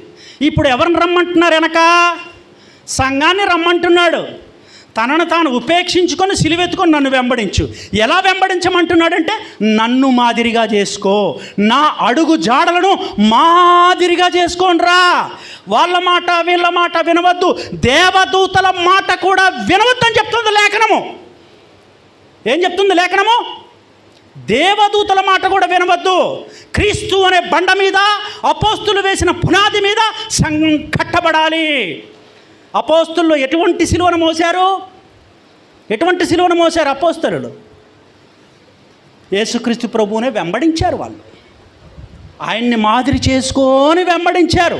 ఇప్పుడు ఎవరిని రమ్మంటున్నారు? వెనక సంఘాన్ని రమ్మంటున్నాడు. తనను తాను ఉపేక్షించుకొని సిలువెత్తుకొని నన్ను వెంబడించు. ఎలా వెంబడించమంటున్నాడంటే నన్ను మాదిరిగా చేసుకో, నా అడుగు జాడలను మాదిరిగా చేసుకోండిరా. వాళ్ళ మాట వీళ్ళ మాట వినవద్దు, దేవదూతల మాట కూడా వినవద్దు అని చెప్తుంది లేఖనము. ఏం చెప్తుంది లేఖనము? దేవదూతల మాట కూడా వినవద్దు. క్రీస్తు అనే బండ మీద, అపోస్తులు వేసిన పునాది మీద సంఘం కట్టబడాలి. అపోస్తులు ఎటువంటి సిలువను మోశారు? ఎటువంటి సిలువను మోశారు అపోస్తలులు? యేసుక్రీస్తు ప్రభువునే వెంబడించారు. వాళ్ళు ఆయన్ని మాదిరి చేసుకొని వెంబడించారు.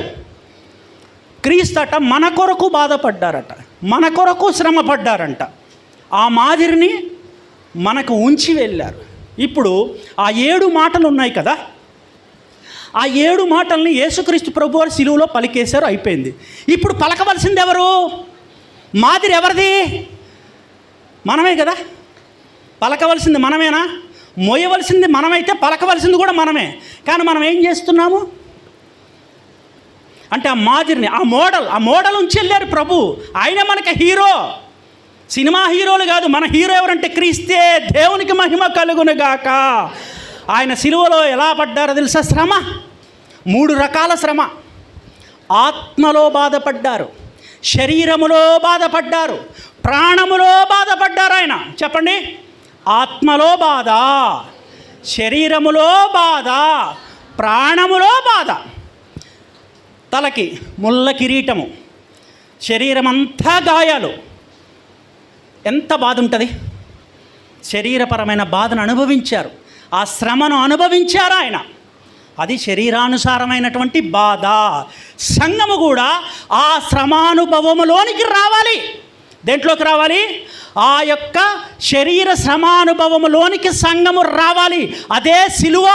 క్రీస్తట మన కొరకు బాధపడ్డారట, మన కొరకు శ్రమ పడ్డారంట. ఆ మాదిరిని మనకు ఉంచి వెళ్ళారు. ఇప్పుడు ఆ 7 మాటలు ఉన్నాయి కదా, ఆ 7 మాటల్ని యేసుక్రీస్తు ప్రభు వారు సిలువలో పలికేశారు, అయిపోయింది. ఇప్పుడు పలకవలసింది ఎవరు? మాదిరి ఎవరిది? మనమే కదా. పలకవలసింది మనమేనా? మోయవలసింది మనమైతే పలకవలసింది కూడా మనమే. కానీ మనం ఏం చేస్తున్నాము అంటే ఆ మాదిరిని, ఆ మోడల్ ఉంచి వెళ్ళారు ప్రభు. ఆయన మనకి హీరో. సినిమా హీరోలు కాదు, మన హీరో ఎవరంటే క్రీస్తే. దేవునికి మహిమ కలుగునుగాక. ఆయన సిలువలో ఎలా పడ్డారో తెలుసా? శ్రమ, 3 రకాల శ్రమ. ఆత్మలో బాధపడ్డారు, శరీరములో బాధపడ్డారు, ప్రాణములో బాధపడ్డారు. ఆయన చెప్పండి. ఆత్మలో బాధ, శరీరములో బాధ, ప్రాణములో బాధ. తలకి ముళ్ళ కిరీటము, శరీరం అంతా గాయాలు. ఎంత బాధ ఉంటుంది? శరీరపరమైన బాధను అనుభవించారు, ఆ శ్రమను అనుభవించారు ఆయన. అది శరీరానుసారమైనటువంటి బాధ. సంఘము కూడా ఆ శ్రమానుభవములోనికి రావాలి. దేంట్లోకి రావాలి? ఆ యొక్క శరీర శ్రమానుభవములోనికి సంఘము రావాలి. అదే సిలువ.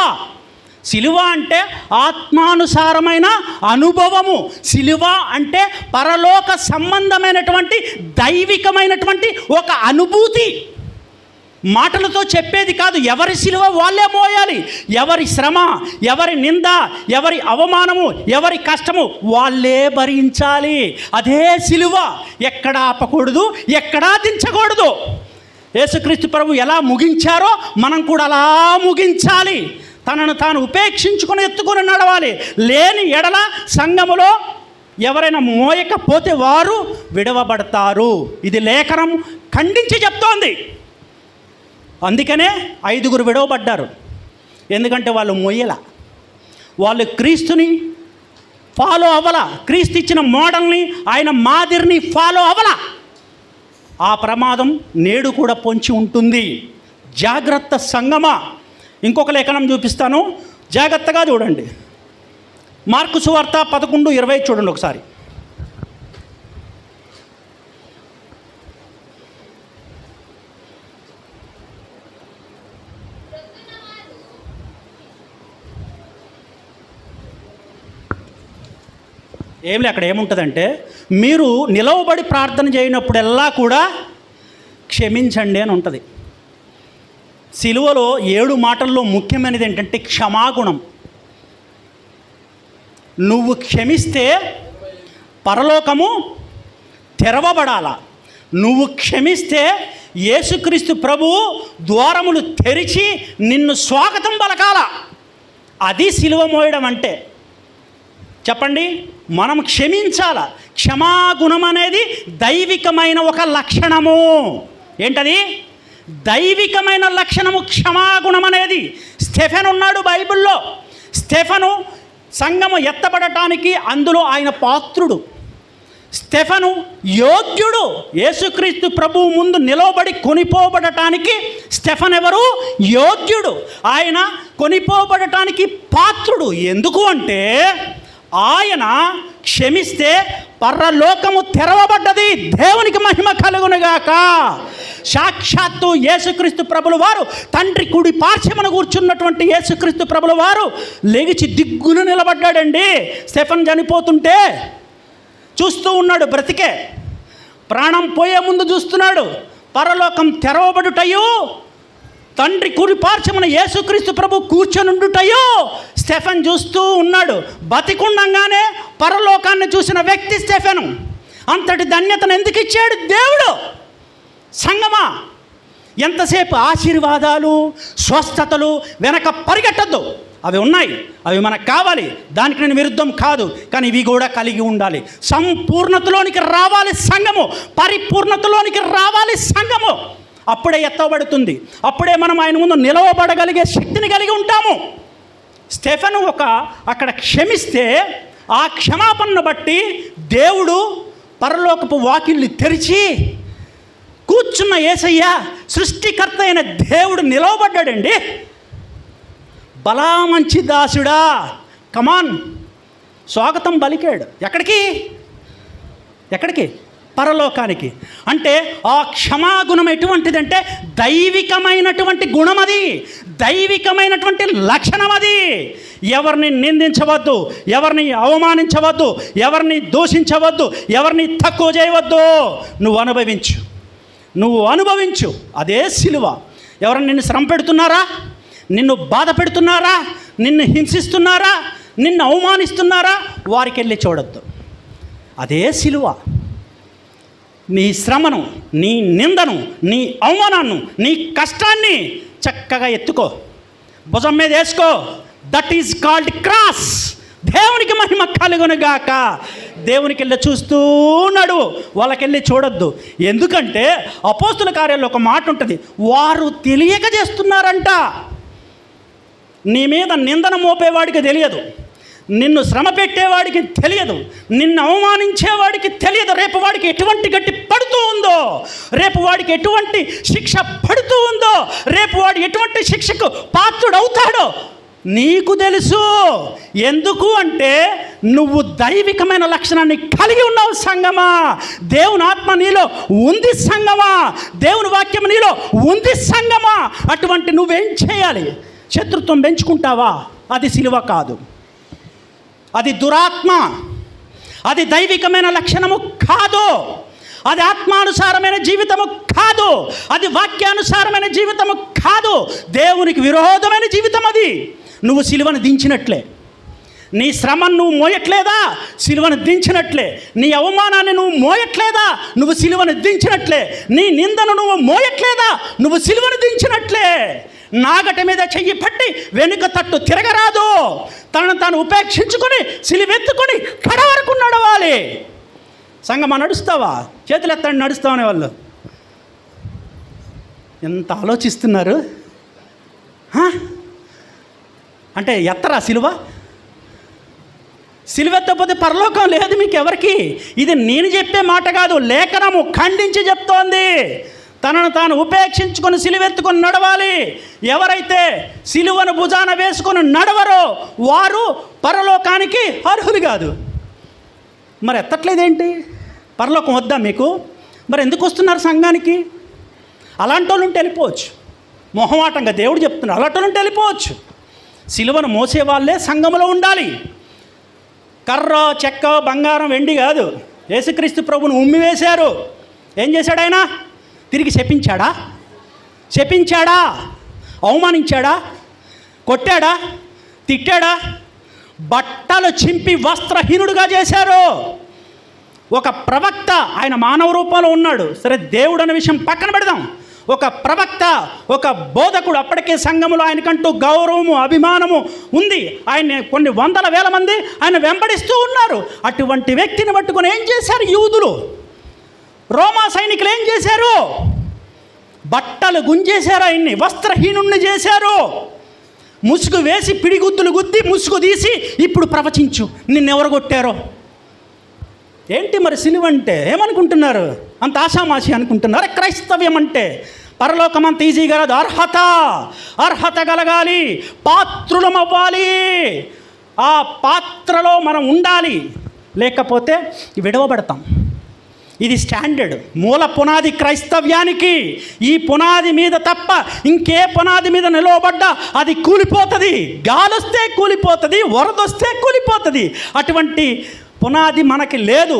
సిలువ అంటే ఆత్మానుసారమైన అనుభవము. సిలువ అంటే పరలోక సంబంధమైనటువంటి దైవికమైనటువంటి ఒక అనుభూతి. మాటలతో చెప్పేది కాదు. ఎవరి సిలువ వాళ్ళే మోయాలి. ఎవరి శ్రమ, ఎవరి నింద, ఎవరి అవమానము, ఎవరి కష్టము వాళ్ళే భరించాలి. అదే సిలువ. ఎక్కడా ఆపకూడదు, ఎక్కడా దించకూడదు. యేసుక్రీస్తు ప్రభు ఎలా ముగించారో మనం కూడా అలా ముగించాలి. తనను తాను ఉపేక్షించుకొని ఎత్తుకొని నడవాలి. లేని ఎడల సంఘములో ఎవరైనా మోయకపోతే వారు విడవబడతారు. ఇది లేఖనం ఖండించి చెప్తోంది. అందుకనే 5 విడవబడ్డారు. ఎందుకంటే వాళ్ళు మోయల. వాళ్ళు క్రీస్తుని ఫాలో అవ్వల, క్రీస్తు ఇచ్చిన మోడల్ని, ఆయన మాదిరిని ఫాలో అవ్వల, ఆ ప్రమాదం నేడు కూడా పొంచి ఉంటుంది. జాగ్రత్త సంగమా. ఇంకొక లేఖనం చూపిస్తాను, జాగ్రత్తగా చూడండి. మార్కు సువార్త 11:20 చూడండి ఒకసారి. ఏమిలే, అక్కడ ఏముంటుందంటే, మీరు నిలవబడి ప్రార్థన చేయనప్పుడెల్లా కూడా క్షమించండి అని ఉంటుంది. సిలువలో 7 మాటల్లో ముఖ్యమైనది ఏంటంటే క్షమాగుణం. నువ్వు క్షమిస్తే పరలోకము తెరవబడాల. నువ్వు క్షమిస్తే యేసుక్రీస్తు ప్రభువు ద్వారములు తెరిచి నిన్ను స్వాగతం పలకాల. అది సిలువ మోయడం అంటే. చెప్పండి, మనం క్షమించాల. క్షమాగుణం అనేది దైవికమైన ఒక లక్షణము. ఏంటది? దైవికమైన లక్షణము క్షమాగుణం అనేది. స్టెఫెను ఉన్నాడు బైబిల్లో. స్టెఫెను సంఘము ఎత్తబడటానికి అందులో ఆయన పాత్రుడు. స్టెఫెను యోగ్యుడు. యేసుక్రీస్తు ప్రభువు ముందు నిలవబడి కొనిపోబడటానికి స్టెఫెన్ ఎవరు? యోగ్యుడు. ఆయన కొనిపోబడటానికి పాత్రుడు. ఎందుకు అంటే ఆయన క్షమిస్తే పరలోకము తెరవబడ్డది. దేవునికి మహిమ కలుగునుగాక. సాక్షాత్తు యేసుక్రీస్తు ప్రభుల వారు తండ్రి కుడి పార్శ్వమున కూర్చున్నటువంటి యేసుక్రీస్తు ప్రభుల వారు లెగిచి దిగ్గున నిలబడ్డాడండి. స్టెఫెన్ చనిపోతుంటే చూస్తూ ఉన్నాడు, బ్రతికే ప్రాణం పోయే ముందు చూస్తున్నాడు. పరలోకం తెరవబడుటయో, తండ్రి కుడి పార్శ్వమున యేసుక్రీస్తు ప్రభు కూర్చొనుండుటయో స్టెఫెన్ చూస్తూ ఉన్నాడు. బతికుండంగానే పరలోకాన్ని చూసిన వ్యక్తి స్టెఫెను. అంతటి ధన్యతను ఎందుకు ఇచ్చాడు దేవుడు? సంగమా, ఎంతసేపు ఆశీర్వాదాలు, స్వస్థతలు వెనక పరిగెట్టద్దు. అవి ఉన్నాయి, అవి మనకు కావాలి, దానికి నేను విరుద్ధం కాదు. కానీ ఇవి కూడా కలిగి ఉండాలి. సంపూర్ణతలోనికి రావాలి సంఘము, పరిపూర్ణతలోనికి రావాలి సంఘము. అప్పుడే ఎత్తబడుతుంది. అప్పుడే మనం ఆయన ముందు నిలవబడగలిగే శక్తిని కలిగి ఉంటాము. స్టెఫెను అక్కడ క్షమిస్తే ఆ క్షమాపణను బట్టి దేవుడు పరలోకపు వాకిళ్ళు తెరిచి కూర్చున్న యేసయ్య, సృష్టికర్త అయిన దేవుడు నిలవబడ్డాడండి. బలా మంచి దాసుడా, కమాన్, స్వాగతం పలికాడు. ఎక్కడికి? పరలోకానికి. అంటే ఆ క్షమాగుణం ఎటువంటిదంటే దైవికమైనటువంటి గుణం, అది దైవికమైనటువంటి లక్షణం. అది ఎవరిని నిందించవద్దు, ఎవరిని అవమానించవద్దు, ఎవరిని దూషించవద్దు, ఎవరిని తక్కువ చేయవద్దు. నువ్వు అనుభవించు. అదే సిలువ. ఎవరిని నిన్ను శ్రమ పెడుతున్నారా, నిన్ను బాధ పెడుతున్నారా, నిన్ను హింసిస్తున్నారా, నిన్ను అవమానిస్తున్నారా, వారికి వెళ్ళి చూడొద్దు. అదే సిలువ. నీ శ్రమను, నీ నిందను, నీ అవమానాన్ని, నీ కష్టాన్ని చక్కగా ఎత్తుకో, భుజం మీద వేసుకో. That is called cross. దేవునికి మహిమ కలుగునుగాక. దేవునికి వెళ్ళి చూస్తూ నడువు, వాళ్ళకెళ్ళి చూడొద్దు. ఎందుకంటే అపోస్తుల కార్యాల్లో ఒక మాట ఉంటుంది, వారు తెలియక చేస్తున్నారంట. నీ మీద నిందన మోపేవాడికి తెలియదు, నిన్ను శ్రమ పెట్టేవాడికి తెలియదు, నిన్ను అవమానించేవాడికి తెలియదు రేపు వాడికి ఎటువంటి గట్టి పడుతూ ఉందో, రేపు వాడికి ఎటువంటి శిక్ష పడుతూ ఉందో, రేపు వాడు ఎటువంటి శిక్షకు పాత్రుడవుతాడో నీకు తెలుసు. ఎందుకు అంటే నువ్వు దైవికమైన లక్షణాన్ని కలిగి ఉన్నావు సంగమా. దేవుని ఆత్మ నీలో ఉంది సంగమా. దేవుని వాక్యం నీలో ఉంది సంగమా. అటువంటి నువ్వేం చేయాలి? శత్రుత్వం పెంచుకుంటావా? అది సిలువ కాదు, అది దురాత్మ, అది దైవికమైన లక్షణము కాదు, అది ఆత్మానుసారమైన జీవితము కాదు, అది వాక్యానుసారమైన జీవితము కాదు, దేవునికి విరోధమైన జీవితం అది. నువ్వు సిలువను దించినట్లే. నీ శ్రమను నువ్వు మోయట్లేదా? సిలువను దించినట్లే. నీ అవమానాన్ని నువ్వు మోయట్లేదా? నువ్వు సిలువను దించినట్లే. నీ నిందను నువ్వు మోయట్లేదా? నువ్వు సిలువను దించినట్లే. నాగటి మీద చెయ్యి పట్టి వెనుక తట్టు తిరగరాదు. తనను తాను ఉపేక్షించుకొని సిలువెత్తుకొని కడ వరకు నడవాలి. సంగమా, నడుస్తావా? చేతులు ఎత్తండి, నడుస్తావు అనే వాళ్ళు ఎంత ఆలోచిస్తున్నారు. అంటే ఎత్తరా సిలువ? సిలువెత్తకపోతే పరలోకం లేదు మీకు ఎవరికి. ఇది నేను చెప్పే మాట కాదు, లేఖనము ఖండించి చెప్తోంది. తనను తాను ఉపేక్షించుకొని సిలువెత్తుకొని నడవాలి. ఎవరైతే సిలువను భుజాన వేసుకొని నడవరో వారు పరలోకానికి అర్హులు కాదు. మరి ఎత్తట్లేదేంటి? పరలోకం వద్దా మీకు? మరి ఎందుకు వస్తున్నారు సంఘానికి? అలాంటి వాళ్ళు ఉంటే వెళ్ళిపోవచ్చు. మొహమాటంగా దేవుడు చెప్తున్నారు, అలాంటి వాళ్ళు ఉంటే వెళ్ళిపోవచ్చు. సిలువను మోసే వాళ్ళే సంఘంలో ఉండాలి. కర్ర, చెక్క, బంగారం, వెండి కాదు. యేసుక్రీస్తు ప్రభువును ఉమ్మివేశారు. ఏం చేశాడు ఆయన? తిరిగి శపించాడా? అవమానించాడా? కొట్టాడా? తిట్టాడా? బట్టలు చింపి వస్త్రహీనుడుగా చేశారు. ఒక ప్రవక్త, ఆయన మానవ రూపంలో ఉన్నాడు, సరే దేవుడు అనే విషయం పక్కన పెడదాం. ఒక ప్రవక్త, ఒక బోధకుడు, అప్పటికే సంఘములో ఆయనకంటూ గౌరవము, అభిమానము ఉంది. ఆయన కొన్ని వందల వేల మంది ఆయన వెంబడిస్తూ ఉన్నారు. అటువంటి వ్యక్తిని పట్టుకొని ఏం చేశారు యూదులు? రోమా సైనికులు ఏం చేశారు? బట్టలు గుంజేశారు, ఆయన్ని వస్త్రహీనుణ్ణి చేశారు. ముసుగు వేసి పిడిగుద్దులు గుద్ది ముసుగు తీసి ఇప్పుడు ప్రవచించు, నిన్నెవరు కొట్టారో. ఏంటి మరి సిలువ అంటే? ఏమనుకుంటున్నారు? అంత ఆషామాషి అనుకుంటున్నారు. క్రైస్తవ్యం అంటే పరలోకం అంత ఈజీగా రాదు. అర్హత కలగాలి, పాత్రులం అవ్వాలి, ఆ పాత్రలో మనం ఉండాలి, లేకపోతే విడవబడతాం. ఇది స్టాండర్డ్, మూల పునాది క్రైస్తవ్యానికి. ఈ పునాది మీద తప్ప ఇంకే పునాది మీద నిలవబడ్డా అది కూలిపోతుంది. గాలొస్తే కూలిపోతుంది, వరదొస్తే కూలిపోతుంది. అటువంటి పునాది మనకి లేదు.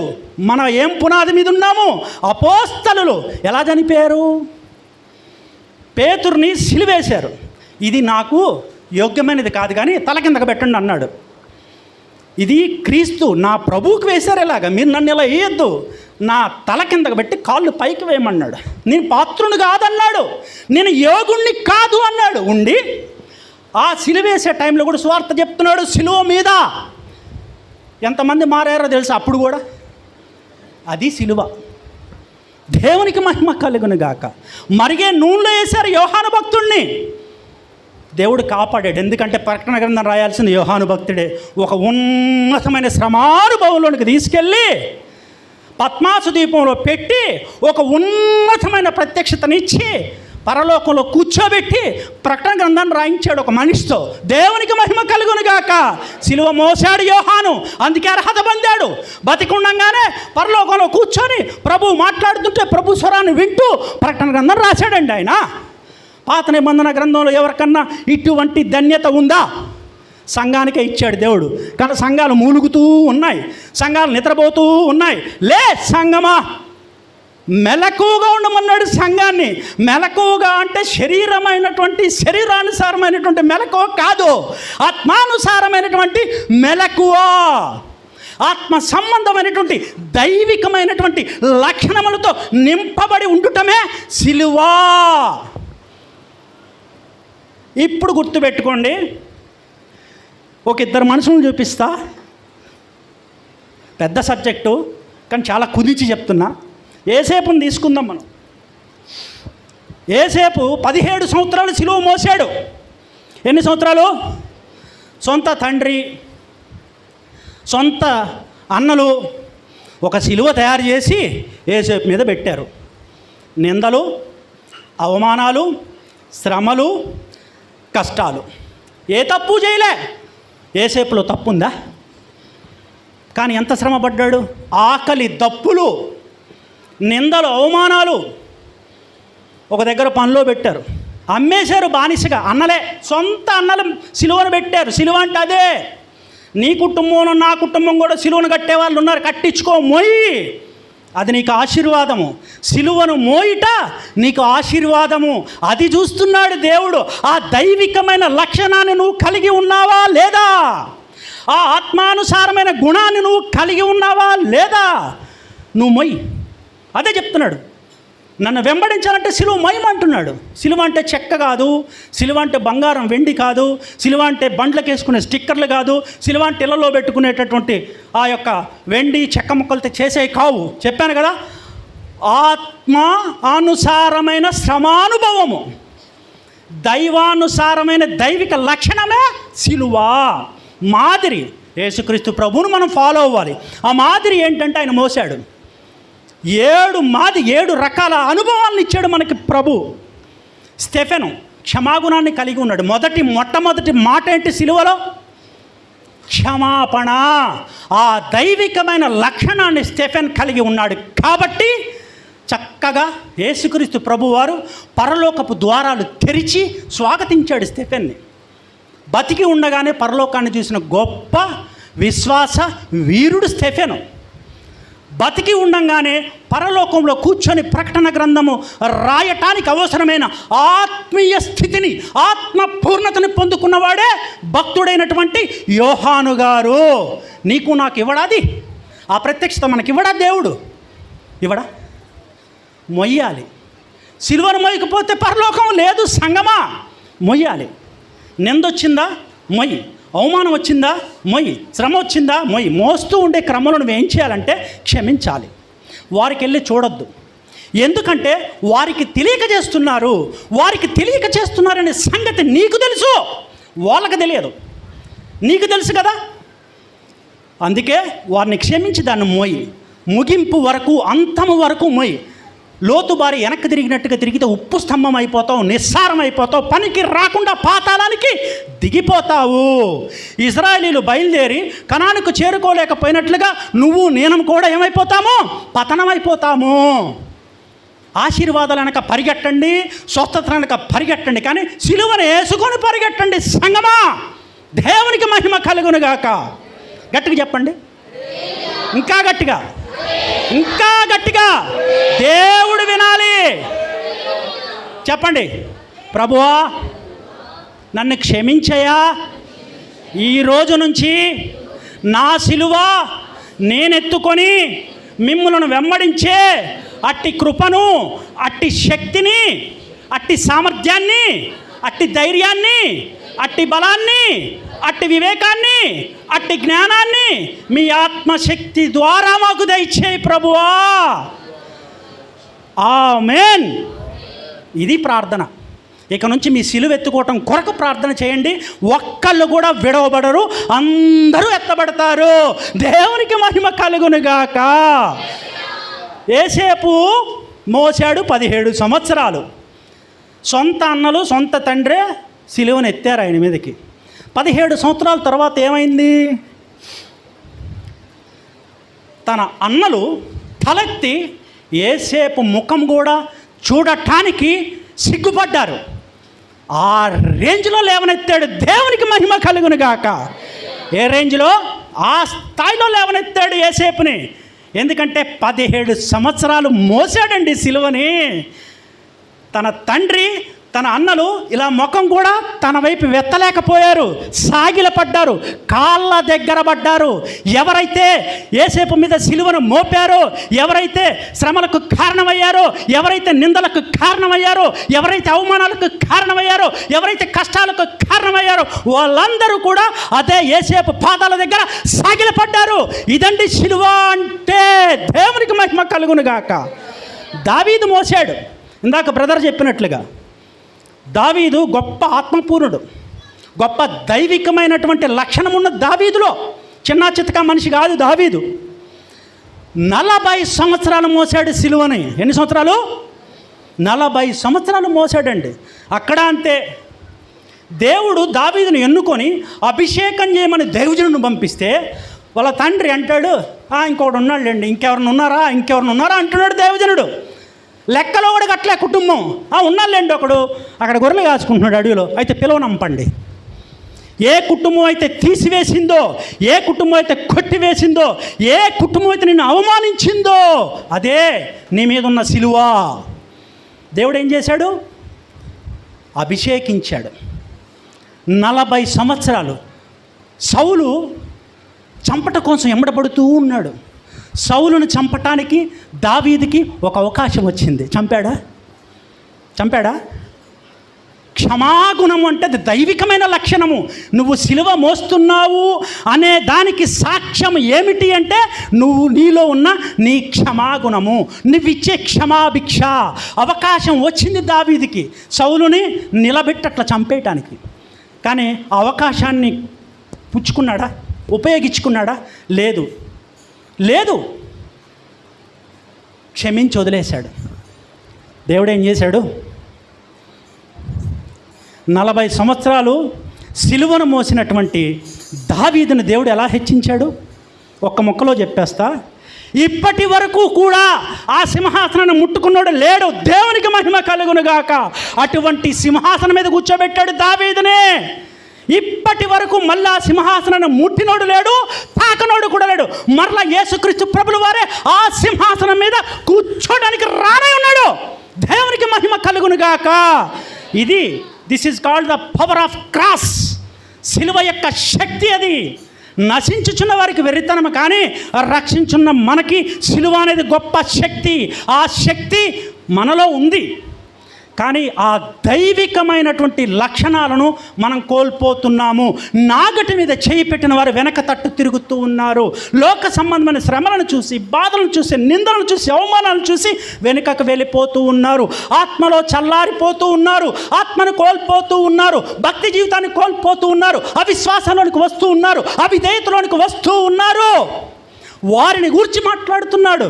మనం ఏం పునాది మీద ఉన్నాము? అపోస్తలులు ఎలా చనిపోయారు? పేతురుని సిలువేశారు. ఇది నాకు యోగ్యమైనది కాదు కానీ తల కిందకు పెట్టండి అన్నాడు. ఇది క్రీస్తు నా ప్రభువుకి వేశారు. ఇలాగా మీరు నన్ను ఇలా వేయొద్దు, నా తల కిందకు పెట్టి కాళ్ళు పైకి వేయమన్నాడు. నేను పాత్రుని కాదన్నాడు, నేను యోగుణ్ణి కాదు అన్నాడు. ఉండి ఆ సిలువేసే టైంలో కూడా సువార్త చెప్తున్నాడు. సిలువ మీద ఎంతమంది మారారో తెలుసు అప్పుడు కూడా. అది సిలువ. దేవునికి మహిమ కలుగును గాక. మరిగే నూనెలో వేశారు యోహాను భక్తుడిని. దేవుడు కాపాడాడు. ఎందుకంటే ప్రకటన గ్రంథం రాయాల్సిన యోహాను భక్తుడే. ఒక ఉన్నతమైన శ్రమానుభవంలోనికి తీసుకెళ్ళి పద్మాసు దీపంలో పెట్టి ఒక ఉన్నతమైన ప్రత్యక్షతనిచ్చి పరలోకంలో కూర్చోబెట్టి ప్రకటన గ్రంథాన్ని రాయించాడు ఒక మనిషితో. దేవునికి మహిమ కలుగును గాక. సిలువ మోసాడు యోహాను, అందుకే అర్హత పొందాడు. బతికుండంగానే పరలోకంలో కూర్చొని ప్రభు మాట్లాడుతుంటే ప్రభు స్వరాన్ని వింటూ ప్రకటన గ్రంథం రాశాడండి ఆయన. పాత నిబంధన గ్రంథంలో ఎవరికన్నా ఇటువంటి ధన్యత ఉందా? సంఘానికే ఇచ్చాడు దేవుడు. కానీ సంఘాలు మూలుగుతూ ఉన్నాయి, సంఘాలు నిద్రపోతూ ఉన్నాయి. లే సంఘమా, మెలకువగా ఉండమన్నాడు సంఘాన్ని. మెలకువగా అంటే శరీరానుసారమైనటువంటి మెలకువ కాదు, ఆత్మానుసారమైనటువంటి మెలకువ. ఆత్మ సంబంధమైనటువంటి దైవికమైనటువంటి లక్షణములతో నింపబడి ఉండుటమే సిలువా. ఇప్పుడు గుర్తుపెట్టుకోండి, ఒక ఇద్దరు మనుషులను చూపిస్తా. పెద్ద సబ్జెక్టు కానీ చాలా కుదించి చెప్తున్నా. ఏసేపుని తీసుకుందాం మనం. ఏసేపు 17 సంవత్సరాలు సిలువ మోసాడు. ఎన్ని సంవత్సరాలు? సొంత తండ్రి, సొంత అన్నలు ఒక సిలువ తయారు చేసి ఏసేపు మీద పెట్టారు. నిందలు, అవమానాలు, శ్రమలు, కష్టాలు. ఏ తప్పు చేయలే. ఏసేపులో తప్పు ఉందా? కానీ ఎంత శ్రమ పడ్డాడు. ఆకలి, దప్పులు, నిందలు, అవమానాలు. ఒక దగ్గర పనిలో పెట్టారు, అమ్మేశారు బానిసగా. అన్నలే, సొంత అన్నలు సిలువను పెట్టారు. సిలువ అంటే అదే. నీ కుటుంబంలో నా కుటుంబం కూడా సిలువను కట్టేవాళ్ళు ఉన్నారు. కట్టించుకో, మోయి, అది నీకు ఆశీర్వాదము. సిలువను మోయిట నీకు ఆశీర్వాదము. అది చూస్తున్నాడు దేవుడు. ఆ దైవికమైన లక్షణాన్ని నువ్వు కలిగి ఉన్నావా లేదా? ఆ ఆత్మానుసారమైన గుణాన్ని నువ్వు కలిగి ఉన్నావా లేదా? నువ్వు మొయ్యి. అదే చెప్తున్నాడు. నన్ను వెంబడించాలంటే సిలువ మయమంటున్నాడు. సిలువ అంటే చెక్క కాదు, సిలువ అంటే బంగారం వెండి కాదు, సిలువ అంటే బండ్లకు వేసుకునే స్టిక్కర్లు కాదు, సిలువ అంటే ఇళ్లలో పెట్టుకునేటటువంటి ఆ యొక్క వెండి చెక్క ముక్కలతో చేసే కావు. చెప్పాను కదా, ఆత్మ అనుసారమైన శ్రమానుభవము, దైవానుసారమైన దైవిక లక్షణమే సిలువ. మాదిరి యేసుక్రీస్తు ప్రభువును మనం ఫాలో అవ్వాలి. ఆ మాదిరి ఏంటంటే ఆయన మోసాడు. 7 రకాల అనుభవాలను ఇచ్చాడు మనకి ప్రభు. స్టెఫెను క్షమాగుణాన్ని కలిగి ఉన్నాడు. మొట్టమొదటి మాట ఏంటి సిలువలో? క్షమాపణ. ఆ దైవికమైన లక్షణాన్ని స్టెఫెన్ కలిగి ఉన్నాడు. కాబట్టి చక్కగా యేసుక్రీస్తు ప్రభువారు పరలోకపు ద్వారాలు తెరిచి స్వాగతించాడు స్టెఫెన్ని. బతికి ఉండగానే పరలోకాన్ని చూసిన గొప్ప విశ్వాస వీరుడు స్టెఫెను. బతికి ఉండగానే పరలోకంలో కూర్చొని ప్రకటన గ్రంథము రాయటానికి అవసరమైన ఆత్మీయ స్థితిని, ఆత్మ పూర్ణతని పొందుకున్నవాడే భక్తుడైనటువంటి యోహాను గారు. నీకు నాకు ఇవ్వడాది ఆ ప్రత్యక్షత మనకి ఇవ్వడా దేవుడు? ఇవ్వడా? మొయ్యాలి. సిలువను మోయకపోతే పరలోకం లేదు సంగమా. మొయ్యాలి. నిందొచ్చిందా? మొయ్యి. అవమానం వచ్చిందా? మొయ్యి. శ్రమ వచ్చిందా? మొయ్యి. మోస్తూ ఉండే క్రమంలో నువ్వు ఏం చేయాలంటే క్షమించాలి. వారికి వెళ్ళి చూడొద్దు. ఎందుకంటే వారికి తెలియక చేస్తున్నారనే సంగతి నీకు తెలుసు, వాళ్ళకి తెలియదు. నీకు తెలుసు కదా. అందుకే వారిని క్షమించి దాన్ని మోయి. ముగింపు వరకు, అంతము వరకు మోయి. లోతు బారి వెనక్కి తిరిగినట్టుగా తిరిగితే ఉప్పు స్తంభం అయిపోతావు, నిస్సారం అయిపోతావు, పనికి రాకుండా పాతాళానికి దిగిపోతావు. ఇశ్రాయేలీలు బయలుదేరి కనానుకు చేరుకోలేకపోయినట్లుగా నువ్వు నేను కూడా ఏమైపోతాము? పతనమైపోతాము. ఆశీర్వాదాలు వెనక పరిగెట్టండి, స్వస్థత వెనక పరిగెట్టండి, కానీ సిలువను వేసుకొని పరిగెట్టండి సంగమా. దేవునికి మహిమ కలుగునుగాక. గట్టిగా చెప్పండి. ఇంకా గట్టిగా, ఇంకా గట్టిగా. దేవుడు వినాలి. చెప్పండి. ప్రభువా నన్ను క్షమించయ్యా. ఈ రోజు నుంచి నా సిలువ నేనెత్తుకొని మిమ్ములను వెంబడించే అట్టి కృపను, అట్టి శక్తిని, అట్టి సామర్థ్యాన్ని, అట్టి ధైర్యాన్ని, అట్టి బలాన్ని, అట్టి వివేకాన్ని, అట్టి జ్ఞానాన్ని మీ ఆత్మశక్తి ద్వారా మాకు దయచేయి ప్రభువా. ఆమేన్. ఇది ప్రార్థన. ఇక నుంచి మీ సిలువ ఎత్తుకోవటం కొరకు ప్రార్థన చేయండి. ఒక్కళ్ళు కూడా విడవబడరు, అందరూ ఎత్తబడతారు. దేవునికి మహిమ కలుగునుగాక. యేసేపు మోసాడు 17 సంవత్సరాలు. సొంత అన్నలు, సొంత తండ్రే సిలువను ఎత్తారు ఆయన మీదకి. 17 సంవత్సరాల తర్వాత ఏమైంది? తన అన్నలు తలెత్తి యేసేపు ముఖం కూడా చూడటానికి సిగ్గుపడ్డారు. ఆ రేంజ్లో లేవనెత్తాడు. దేవునికి మహిమ కలుగునుగాక. ఏ రేంజ్లో? ఆ స్థాయిలో లేవనెత్తాడు యేసేపుని. ఎందుకంటే 17 సంవత్సరాలు మోసాడండి సిలువని. తన తండ్రి, తన అన్నలు ఇలా ముఖం కూడా తన వైపు వెత్తలేకపోయారు, సాగిలపడ్డారు, కాళ్ళ దగ్గర పడ్డారు. ఎవరైతే యేసేపు మీద సిలువను మోపారో, ఎవరైతే శ్రమలకు కారణమయ్యారో, ఎవరైతే నిందలకు కారణమయ్యారో, ఎవరైతే అవమానాలకు కారణమయ్యారో, ఎవరైతే కష్టాలకు కారణమయ్యారో, వాళ్ళందరూ కూడా అదే యేసేపు పాదాల దగ్గర సాగిలపడ్డారు. ఇదండి సిలువ అంటే. దేవునికి మహిమ కలుగునుగాక. దావీదు మోసాడు. ఇందాక బ్రదర్ చెప్పినట్లుగా దావీదు గొప్ప ఆత్మపూర్ణుడు, గొప్ప దైవికమైనటువంటి లక్షణం ఉన్న దావీదులో చిన్న చితక మనిషి కాదు దావీదు. 40 సంవత్సరాలు మోసాడు సిలువని. ఎన్ని సంవత్సరాలు? 40 సంవత్సరాలు మోసాడండి. అక్కడ అంతే. దేవుడు దావీదును ఎన్నుకొని అభిషేకం చేయమని దైవజనుడిని పంపిస్తే వాళ్ళ తండ్రి అంటాడు, ఇంకొకడు ఉన్నాడులేండి, ఇంకెవరిని ఉన్నారా అంటున్నాడు దైవజనుడు. లెక్కలో కూడా అట్లే కుటుంబం ఉన్నాళ్ళండి, ఒకడు అక్కడ గొర్రెలు కాచుకుంటున్నాడు అడవిలో, అయితే పిలవనంపండి. ఏ కుటుంబం అయితే తీసివేసిందో, ఏ కుటుంబం అయితే కొట్టివేసిందో, ఏ కుటుంబం అయితే నిన్ను అవమానించిందో అదే నీ మీద ఉన్న సిలువ. దేవుడు ఏం చేశాడు? అభిషేకించాడు. 40 సంవత్సరాలు సౌలు చంపట కోసం ఎంబడబడుతూ ఉన్నాడు. సౌలును చంపటానికి దావీదుకి ఒక అవకాశం వచ్చింది. చంపాడా? క్షమాగుణం అంటే అది దైవికమైన లక్షణము. నువ్వు సిలువ మోస్తున్నావు అనే దానికి సాక్ష్యం ఏమిటి అంటే నీలో ఉన్న నీ క్షమాగుణము, నువ్విచ్చే క్షమాభిక్ష. అవకాశం వచ్చింది దావీదుకి సౌలుని నిలబెట్టి అట్లా చంపేయటానికి. కానీ ఆ అవకాశాన్ని పుచ్చుకున్నాడా? ఉపయోగించుకున్నాడా? లేదు. క్షమించి వదిలేశాడు. దేవుడు ఏం చేశాడు? 40 సంవత్సరాలు సిలువను మోసినటువంటి దావీదును దేవుడు ఎలా హెచ్చించాడు? ఒక్క ముక్కలో చెప్పేస్తా. ఇప్పటి వరకు కూడా ఆ సింహాసనాన్ని ముట్టుకున్నాడు లేడు. దేవునికి మహిమ కలుగునుగాక. అటువంటి సింహాసనం మీద కూర్చోబెట్టాడు దావీదునే. ఇప్పటి వరకు మళ్ళా సింహాసనాన్ని ముట్టినోడు లేడు, తాకనోడు కూడా లేడు. మరలా యేసుక్రీస్తు ప్రభుల వారే ఆ సింహాసనం మీద కూర్చోడానికి రానే ఉన్నాడు. దేవునికి మహిమ కలుగునుగాక. This is called the power of cross. సిలువ యొక్క శక్తి అది. నశించుచున్న వారికి వెర్రితనం, కానీ రక్షించున్న మనకి సిలువ అనేది గొప్ప శక్తి. ఆ శక్తి మనలో ఉంది, కానీ ఆ దైవికమైనటువంటి లక్షణాలను మనం కోల్పోతున్నాము. నాగటి మీద చేయి పెట్టిన వారు వెనక తట్టు తిరుగుతూ ఉన్నారు. లోక సంబంధమైన శ్రమలను చూసి, బాధలను చూసి, నిందలను చూసి, అవమానాలను చూసి వెనుకకు వెళ్ళిపోతూ ఉన్నారు. ఆత్మలో చల్లారిపోతూ ఉన్నారు. ఆత్మను కోల్పోతూ ఉన్నారు. భక్తి జీవితాన్ని కోల్పోతూ ఉన్నారు. అవిశ్వాసంలోనికి వస్తూ ఉన్నారు. అవిధేయతలోనికి వస్తూ ఉన్నారు. వారిని గూర్చి మాట్లాడుతున్నాడు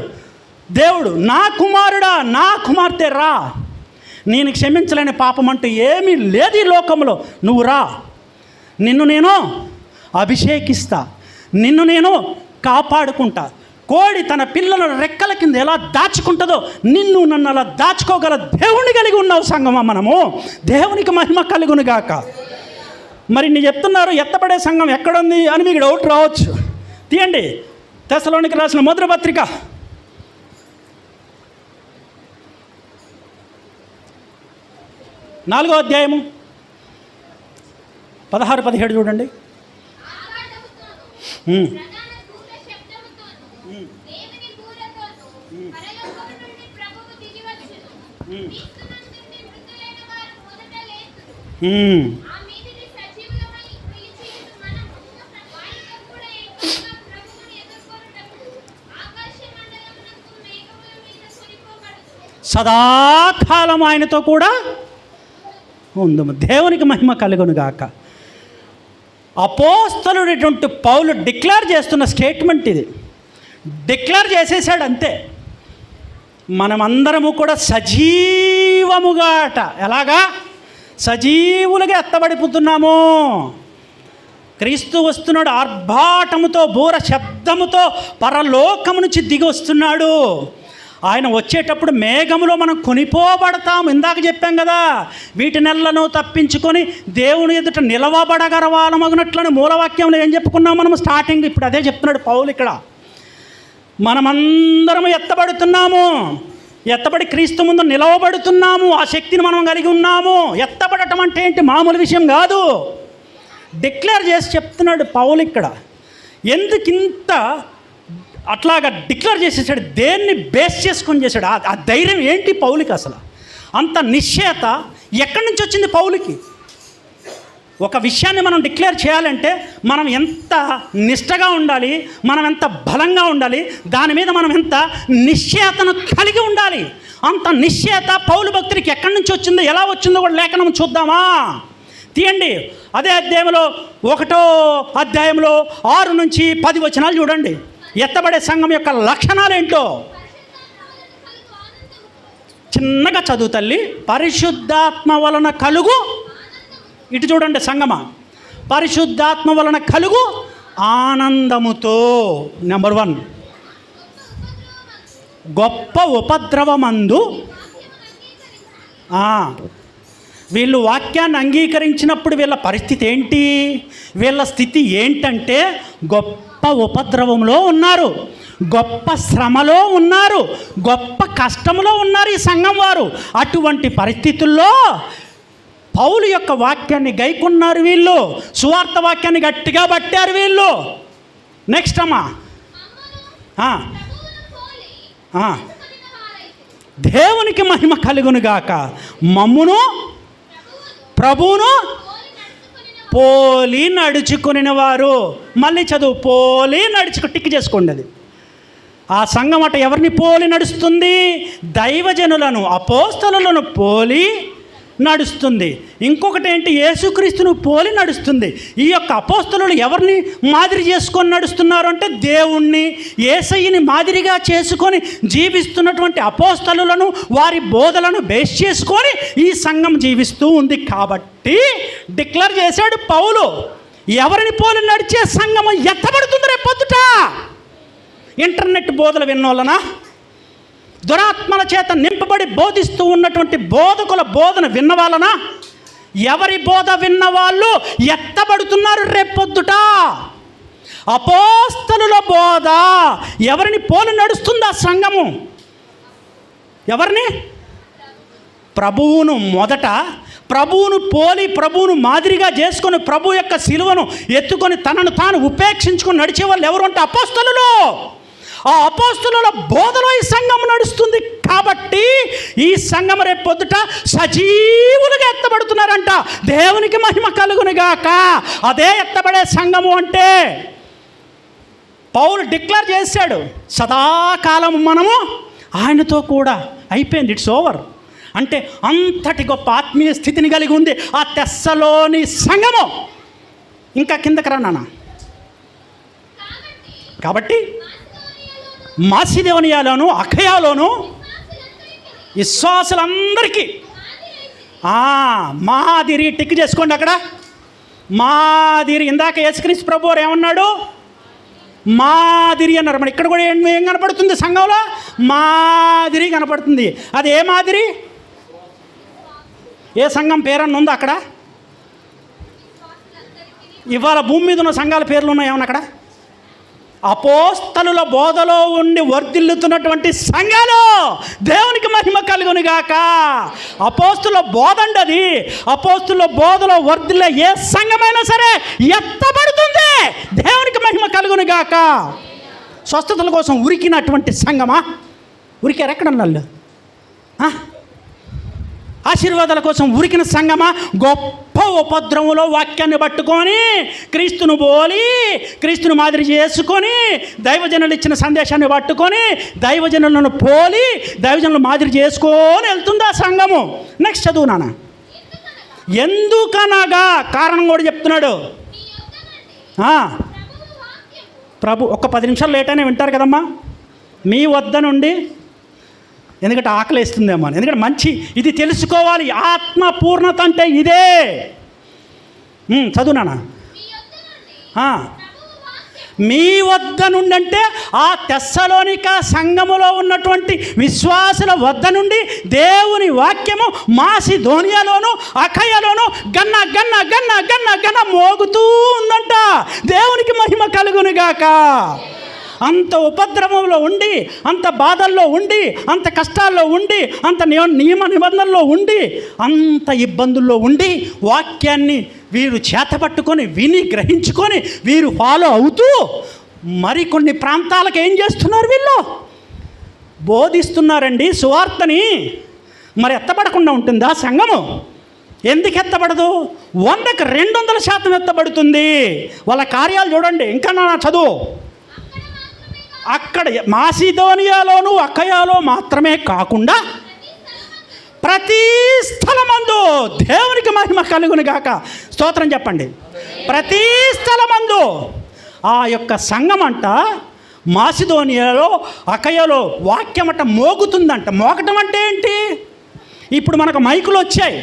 దేవుడు. నా కుమారుడా, నా కుమార్తె రా, నేను క్షమించలేని పాపం అంటూ ఏమీ లేదు ఈ లోకంలో. నువ్వు రా, నిన్ను నేను అభిషేకిస్తా, నిన్ను నేను కాపాడుకుంటా. కోడి తన పిల్లలను రెక్కల కింద ఎలా దాచుకుంటుందో నిన్ను నన్ను అలా దాచుకోగల దేవుని కలిగి ఉన్నావు సంఘమా మనము. దేవునికి మహిమ కలుగునుగాక. మరి నీ చెప్తున్నారు ఎత్తబడే సంఘం ఎక్కడుంది అని మీకు డౌట్ రావచ్చు. తీయండి, తెస్సలోనికి రాసిన మొదటి పత్రిక 4వ అధ్యాయము 16-17 చూడండి. సదాకాలం ఆయనతో కూడా ఉందము. దేవునికి మహిమ కలుగునుగాక. అపోస్తలుడైనటువంటి పౌలు డిక్లేర్ చేస్తున్న స్టేట్మెంట్ ఇది. డిక్లేర్ చేసేసాడు అంతే. మనమందరము కూడా సజీవముగా ఎలాగా సజీవులుగా ఎత్తబడిపోతున్నాము. క్రీస్తు వస్తున్నాడు. ఆర్భాటముతో, బూర శబ్దముతో పరలోకము నుంచి దిగి వస్తున్నాడు. ఆయన వచ్చేటప్పుడు మేఘములో మనం కొనిపోబడతాము. ఇందాక చెప్పాం కదా, వీటి నెలలను తప్పించుకొని దేవుని ఎదుట నిలవబడగరవాలమగినట్లని మూలవాక్యంలో ఏం చెప్పుకున్నాం మనం స్టార్టింగ్. ఇప్పుడు అదే చెప్తున్నాడు పౌలు ఇక్కడ. మనమందరము ఎత్తబడుతున్నాము. ఎత్తబడి క్రీస్తు ముందు నిలవబడుతున్నాము. ఆ శక్తిని మనం కలిగి ఉన్నాము. ఎత్తబడటం అంటే ఏంటి? మామూలు విషయం కాదు. డిక్లేర్ చేసి చెప్తున్నాడు పౌలు ఇక్కడ. ఎందుకింత అట్లాగా డిక్లేర్ చేసేసాడు? దేన్ని బేస్ చేసుకొని చేశాడు? ఆ ధైర్యం ఏంటి పౌలుకి? అసలు అంత నిశ్చయత ఎక్కడి నుంచి వచ్చింది పౌలుకి? ఒక విషయాన్ని మనం డిక్లేర్ చేయాలంటే మనం ఎంత నిష్టగా ఉండాలి, మనం ఎంత బలంగా ఉండాలి, దాని మీద మనం ఎంత నిశ్చయతను కలిగి ఉండాలి. అంత నిశ్చయత పౌలు భక్తుడికి ఎక్కడి నుంచి వచ్చిందో, ఎలా వచ్చిందో కూడా లేఖనం చూద్దామా? తీయండి. అదే అధ్యాయంలో 1వ అధ్యాయంలో 6-10 వచనాలు చూడండి. ఎత్తబడే సంఘం యొక్క లక్షణాలు ఏంటో చిన్నగా చదువు తల్లి. పరిశుద్ధాత్మ వలన కలుగు, ఇటు చూడండి సంగమా, పరిశుద్ధాత్మ వలన కలుగు ఆనందముతో. నెంబర్ 1, గొప్ప ఉపద్రవమందు. వీళ్ళు వాక్యాన్ని అంగీకరించినప్పుడు వీళ్ళ పరిస్థితి ఏంటి? వీళ్ళ స్థితి ఏంటంటే గొప్ప ఉపద్రవంలో ఉన్నారు, గొప్ప శ్రమలో ఉన్నారు, గొప్ప కష్టంలో ఉన్నారు ఈ సంఘం వారు. అటువంటి పరిస్థితుల్లో పౌలు యొక్క వాక్యాన్ని గైకున్నారు వీళ్ళు. సువార్త వాక్యాన్ని గట్టిగా పట్టారు వీళ్ళు. నెక్స్ట్ అమ్మా, దేవునికి మహిమ కలుగునుగాక. మమ్మును ప్రభువును పోలి నడుచుకుని వారు. మళ్ళీ చదువు, పోలి టిక్ చేసుకోండి. అది ఆ సంఘం ఎవరిని పోలి నడుస్తుంది? దైవజనులను, అపోస్తలులను పోలి నడుస్తుంది. ఇంకొకటి ఏంటి, యేసుక్రీస్తును పోలి నడుస్తుంది. ఈ యొక్క అపోస్తలులు ఎవరిని మాదిరి చేసుకొని నడుస్తున్నారు అంటే దేవుణ్ణి, యేసయ్యని మాదిరిగా చేసుకొని జీవిస్తున్నటువంటి అపోస్తలులను, వారి బోధలను బేస్ చేసుకొని ఈ సంఘం జీవిస్తూ ఉంది. కాబట్టి డిక్లేర్ చేశాడు పౌలు, ఎవరిని పోలి నడిచే సంఘము ఎత్తబడుతుంది రేపొద్దుట. ఇంటర్నెట్ బోధలు విన్నోళ్ళనా, దురాత్మల చేత నింపబడి బోధిస్తూ ఉన్నటువంటి బోధకుల బోధన విన్నవాళ్ళనా, ఎవరి బోధ విన్నవాళ్ళు ఎత్తబడుతున్నారు రేపొద్దుట. అపోస్తలుల బోధ ఎవరిని పోలి నడుస్తుంది ఆ సంఘము? ఎవరిని? ప్రభువును. మొదట ప్రభువును పోలి, ప్రభువును మాదిరిగా చేసుకొని, ప్రభు యొక్క సిలువను ఎత్తుకొని తనను తాను ఉపేక్షించుకొని నడిచే వాళ్ళు ఎవరు అంటే అపోస్తలులు. ఆ అపోస్తలుల బోధలో ఈ సంఘం నడుస్తుంది. కాబట్టి ఈ సంఘం రేపు పొద్దుట సజీవులుగా ఎత్తబడుతున్నారంట. దేవునికి మహిమ కలుగునుగాక. అదే ఎత్తబడే సంఘము అంటే పౌలు డిక్లేర్ చేశాడు, సదాకాలం మనము ఆయనతో కూడా. అయిపోయింది, ఇట్స్ ఓవర్. అంటే అంతటి గొప్ప ఆత్మీయ స్థితిని కలిగి ఉంది ఆ తెస్సలోని సంఘము. ఇంకా కిందకి రా నాన్న. కాబట్టి మాసిదోనియాలోను అఖయాలోను విశ్వాసులందరికీ మాదిరి టిక్ చేసుకోండి. అక్కడ మాదిరి. ఇందాక యేసుక్రీస్తు ప్రభు వారు ఏమన్నాడు? మాదిరి అన్నారు. మరి ఇక్కడ కూడా ఏం కనపడుతుంది? సంఘంలో మాదిరి కనపడుతుంది. అది ఏ మాదిరి? ఏ సంఘం పేరన్న ఉందా అక్కడ? ఇవాళ భూమి మీద ఉన్న సంఘాల పేర్లు ఉన్నాయేమన్నా అక్కడ? అపోస్తలుల బోధలో ఉండి వర్ధిల్లుతున్నటువంటి సంఘాలు, దేవునికి మహిమ కలుగునుగాక. అపోస్తలుల బోధ అండి అది. అపోస్తలుల బోధలో వర్ధిల్లే ఏ సంఘమైనా సరే ఎత్తబడుతుంది. దేవునికి మహిమ కలుగునుగాక. స్వస్థతల కోసం ఉరికినటువంటి సంఘమా? ఉరికారు ఎక్కడన్నా? ఆశీర్వాదాల కోసం ఉరికిన సంఘమా? గొప్ప ఉపద్రవంలో వాక్యాన్ని పట్టుకొని, క్రీస్తును పోలి, క్రీస్తును మాదిరి చేసుకొని, దైవజనులు ఇచ్చిన సందేశాన్ని పట్టుకొని, దైవజనులను పోలి, దైవజనులు మాదిరి చేసుకొని వెళ్తుంది ఆ సంఘము. నెక్స్ట్ చదువు నాన్న. ఎందుకనగా కారణం కూడా చెప్తున్నాడు. ప్రభు ఒక్క 10 నిమిషాలు లేట్ అయినా వింటారు కదమ్మా. మీ వద్ద నుండి, ఎందుకంటే ఆకలి వేస్తుందేమో అని. ఎందుకంటే మంచి ఇది తెలుసుకోవాలి. ఆత్మ పూర్ణత అంటే ఇదే. చదువునానా. మీ వద్ద నుండి అంటే ఆ తెస్సలోనిక సంఘములో ఉన్నటువంటి విశ్వాసుల వద్ద నుండి దేవుని వాక్యము మాసిదోనియాలోను అఖయలోను గన్న గన్న గన్న గన్న గన్న మోగుతూ ఉందంట. దేవునికి మహిమ కలుగునుగాక. అంత ఉపద్రవంలో ఉండి, అంత బాధల్లో ఉండి, అంత కష్టాల్లో ఉండి, అంత నియమ నిబంధనల్లో ఉండి, అంత ఇబ్బందుల్లో ఉండి వాక్యాన్ని వీరు చేతపట్టుకొని విని గ్రహించుకొని వీరు ఫాలో అవుతూ మరికొన్ని ప్రాంతాలకు ఏం చేస్తున్నారు? వీళ్ళు బోధిస్తున్నారండి సువార్తని. మరి ఎత్తబడకుండా ఉంటుందా సంఘము? ఎందుకు ఎత్తబడదు? 100కి 200% ఎత్తబడుతుంది. వాళ్ళ కార్యాలు చూడండి. ఇంకా నా చదువు. అక్కడ మాసిదోనియాలోను అఖయాలో మాత్రమే కాకుండా ప్రతి స్థలమందు, దేవునికి మహిమ కలుగునుగాక. స్తోత్రం చెప్పండి. ప్రతి స్థలమందు ఆ యొక్క సంఘం అంట మాసిదోనియాలో అఖయాలో వాక్యమట మోగుతుందంట. మోగటం అంటే ఏంటి? ఇప్పుడు మనకు మైకులు వచ్చాయి,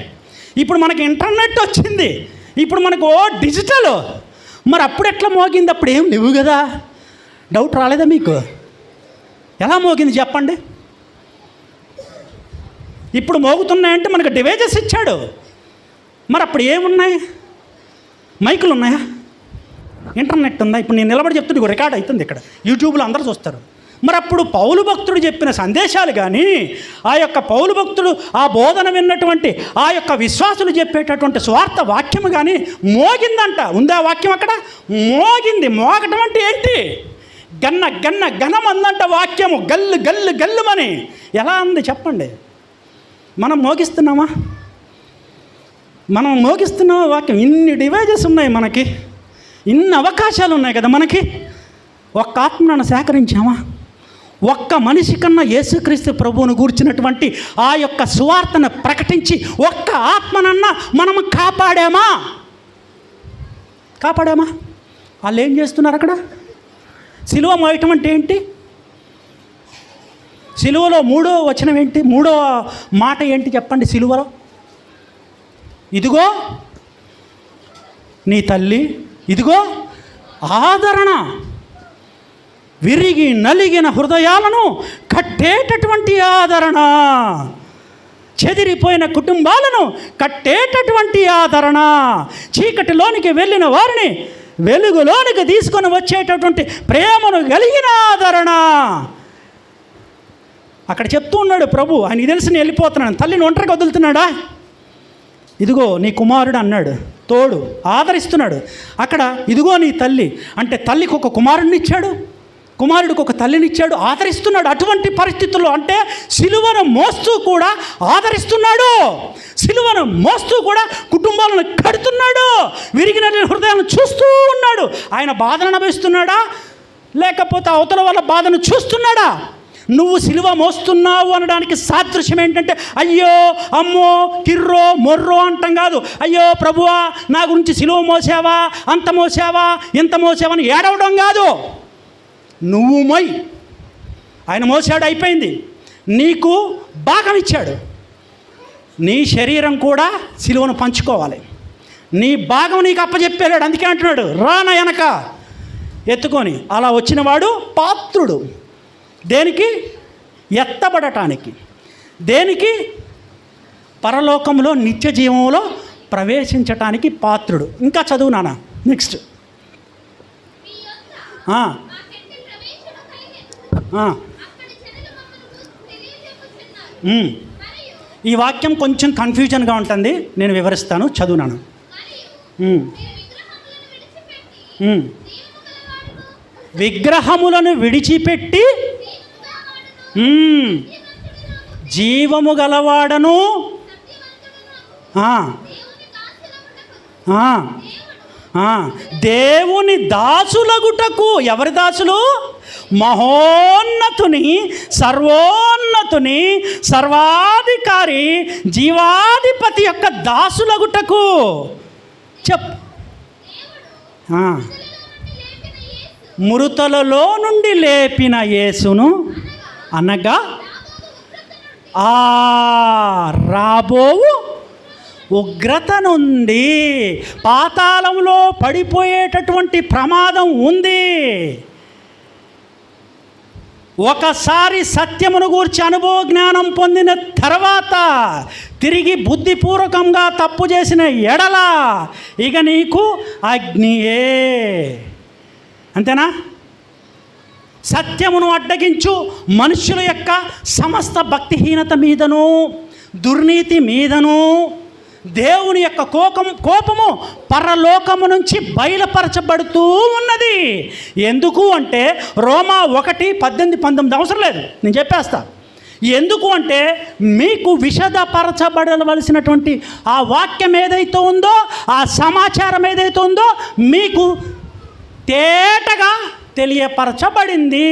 ఇప్పుడు మనకు ఇంటర్నెట్ వచ్చింది, ఇప్పుడు మనకు డిజిటల్. మరి అప్పుడు ఎట్లా మోగింది? అప్పుడు ఏం లేవు కదా. డౌట్ రాలేదా మీకు? ఎలా మోగింది చెప్పండి? ఇప్పుడు మోగుతున్నాయంటే మనకు డివైజెస్ ఇచ్చాడు. మరి అప్పుడు ఏమున్నాయి? మైకులు ఉన్నాయా? ఇంటర్నెట్ ఉందా? ఇప్పుడు నేను నిలబడి చెప్తుంటే రికార్డ్ అవుతుంది ఇక్కడ, యూట్యూబ్లో అందరూ చూస్తారు. మరి అప్పుడు పౌలు భక్తుడు చెప్పిన సందేశాలు కానీ, ఆ యొక్క పౌలు భక్తుడు ఆ బోధన విన్నటువంటి ఆ యొక్క విశ్వాసులు చెప్పేటటువంటి స్వార్థ వాక్యము కానీ మోగిందంట. ఉందా వాక్యం అక్కడ? మోగింది. మోగటం అంటే ఏంటి? గన్న గన్న ఘనమందంట వాక్యము. గల్లు గల్లు గల్లుమని. ఎలా ఉంది చెప్పండి? మనం మోగిస్తున్నామా? మనం మోగిస్తున్నామా వాక్యం? ఇన్ని డివైజెస్ ఉన్నాయి మనకి, ఇన్ని అవకాశాలు ఉన్నాయి కదా మనకి. ఒక్క ఆత్మను సేకరించామా? ఒక్క మనిషి కన్నా యేసుక్రీస్తు ప్రభువును గూర్చినటువంటి ఆ యొక్క సువార్తను ప్రకటించి ఒక్క ఆత్మనన్నా మనం కాపాడామా? వాళ్ళు ఏం చేస్తున్నారు అక్కడ? సిలువ మోయటం అంటే ఏంటి? సిలువలో మూడో వచనం ఏంటి? మూడో మాట ఏంటి చెప్పండి సిలువలో? ఇదిగో నీ తల్లి, ఇదిగో ఆదరణ, విరిగి నలిగిన హృదయాలను కట్టేటటువంటి ఆదరణ, చెదిరిపోయిన కుటుంబాలను కట్టేటటువంటి ఆదరణ, చీకటిలోనికి వెళ్ళిన వారిని వెలుగులోనికి తీసుకొని వచ్చేటటువంటి ప్రేమను కలిగిన ఆదరణ. అక్కడ చెప్తూ ఉన్నాడు ప్రభు. ఆయనకి తెలిసి నేను వెళ్ళిపోతున్నాను. తల్లిని ఒంటరికి వదులుతున్నాడా? ఇదిగో నీ కుమారుడు అన్నాడు, తోడు ఆదరిస్తున్నాడు. అక్కడ ఇదిగో నీ తల్లి అంటే తల్లికి ఒక కుమారుడిని ఇచ్చాడు, కుమారుడికి ఒక తల్లినిచ్చాడు, ఆదరిస్తున్నాడు. అటువంటి పరిస్థితుల్లో అంటే సిలువను మోస్తూ కూడా ఆదరిస్తున్నాడు, సిలువను మోస్తూ కూడా కుటుంబాలను కడుతున్నాడు, విరిగిన హృదయాలను చూస్తూ ఉన్నాడు. ఆయన బాధను అనుభవిస్తున్నాడా లేకపోతే అవతల వాళ్ళ బాధను చూస్తున్నాడా? నువ్వు సిలువ మోస్తున్నావు అనడానికి సాదృశ్యం ఏంటంటే అయ్యో అమ్మో కిర్రో మొర్రో అంటాం కాదు. అయ్యో ప్రభువా నా గురించి సిలువ మోసావా, అంత మోసావా, ఇంత మోసావా అని ఏడవడం కాదు. నువ్వు మొయ్, ఆయన మోసాడు, అయిపోయింది. నీకు భాగం ఇచ్చాడు, నీ శరీరం కూడా సిలువను పంచుకోవాలి, నీ భాగం నీకు అప్పచెప్పాడు. అందుకే అంటున్నాడు రాన వెనక ఎత్తుకొని. అలా వచ్చినవాడు పాత్రుడు. దేనికి? ఎత్తబడటానికి. దేనికి? పరలోకంలో నిత్య జీవంలో ప్రవేశించటానికి పాత్రుడు. ఇంకా చదువు నాన్న, నెక్స్ట్. ఈ వాక్యం కొంచెం కన్ఫ్యూజన్గా ఉంటుంది, నేను వివరిస్తాను, చదువునాను. విగ్రహములను విడిచిపెట్టి జీవము గలవాడను దేవుని దాసులగుటకు. ఎవరి దాసులు? మహోన్నతుని, సర్వోన్నతుని, సర్వాధికారి, జీవాధిపతి యొక్క దాసులగుటకు. చెప్పు. మృతులలో నుండి లేపిన యేసును అనగా రాబోవు ఉగ్రత నుండి, పాతాళంలో పడిపోయేటటువంటి ప్రమాదం ఉంది. ఒకసారి సత్యమును గూర్చి అనుభవ జ్ఞానం పొందిన తర్వాత తిరిగి బుద్ధిపూర్వకంగా తప్పు చేసిన ఎడల ఇక నీకు అగ్నియే. అంతేనా? సత్యమును అడ్డగించు మనుషుల యొక్క సమస్త భక్తిహీనత మీదను, దుర్నీతి మీదను దేవుని యొక్క కోపము పరలోకము నుంచి బయలుపరచబడుతూ ఉన్నది. ఎందుకు అంటే రోమా 1:18-19 అవసరం లేదు, నేను చెప్పేస్తా. ఎందుకు అంటే మీకు విశదపరచబడవలసినటువంటి ఆ వాక్యం ఏదైతే ఉందో, ఆ సమాచారం ఏదైతే ఉందో మీకు తేటగా తెలియపరచబడింది.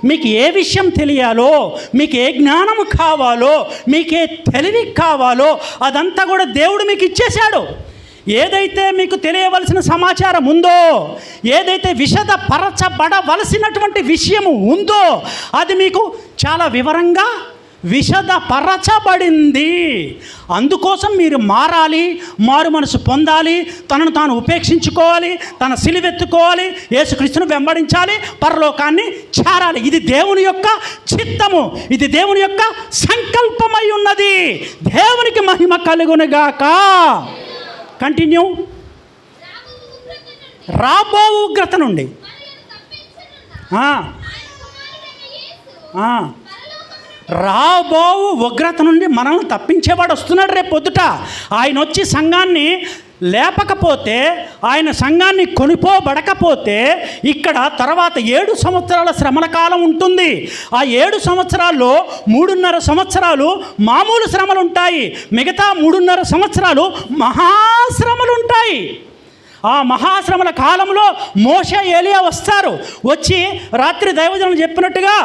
మీకు ఏ విషయం తెలియాలో, మీకు ఏ జ్ఞానము కావాలో, మీకే తెలివి కావాలో అదంతా కూడా దేవుడు మీకు ఇచ్చేశాడు. ఏదైతే మీకు తెలియవలసిన సమాచారం ఉందో, ఏదైతే విశదపరచబడవలసినటువంటి విషయము ఉందో అది మీకు చాలా వివరంగా విశదపరచబడింది. అందుకోసం మీరు మారాలి, మారు మనసు పొందాలి, తనను తాను ఉపేక్షించుకోవాలి, తన సిలువెత్తుకోవాలి, యేసుక్రీస్తును వెంబడించాలి, పరలోకాన్ని చేరాలి. ఇది దేవుని యొక్క చిత్తము, ఇది దేవుని యొక్క సంకల్పమై ఉన్నది. దేవునికి మహిమ కలుగునుగాక. కంటిన్యూ. రాబో ఉగ్రత నుండి రాబో ఉగ్రత నుండి మనల్ని తప్పించేవాడు వస్తున్నాడు రేపు పొద్దుట. ఆయన వచ్చి సంఘాన్ని లేపకపోతే, ఆయన సంఘాన్ని కొనిపోబడకపోతే ఇక్కడ తర్వాత 7 సంవత్సరాల శ్రమల కాలం ఉంటుంది. ఆ 7 సంవత్సరాల్లో 3.5 సంవత్సరాలు మామూలు శ్రమలు ఉంటాయి, మిగతా 3.5 సంవత్సరాలు మహాశ్రమలు ఉంటాయి. ఆ మహాశ్రమల కాలంలో మోషే, ఏలియా వస్తారు. వచ్చి రాత్రి దైవజనులు చెప్పినట్టుగా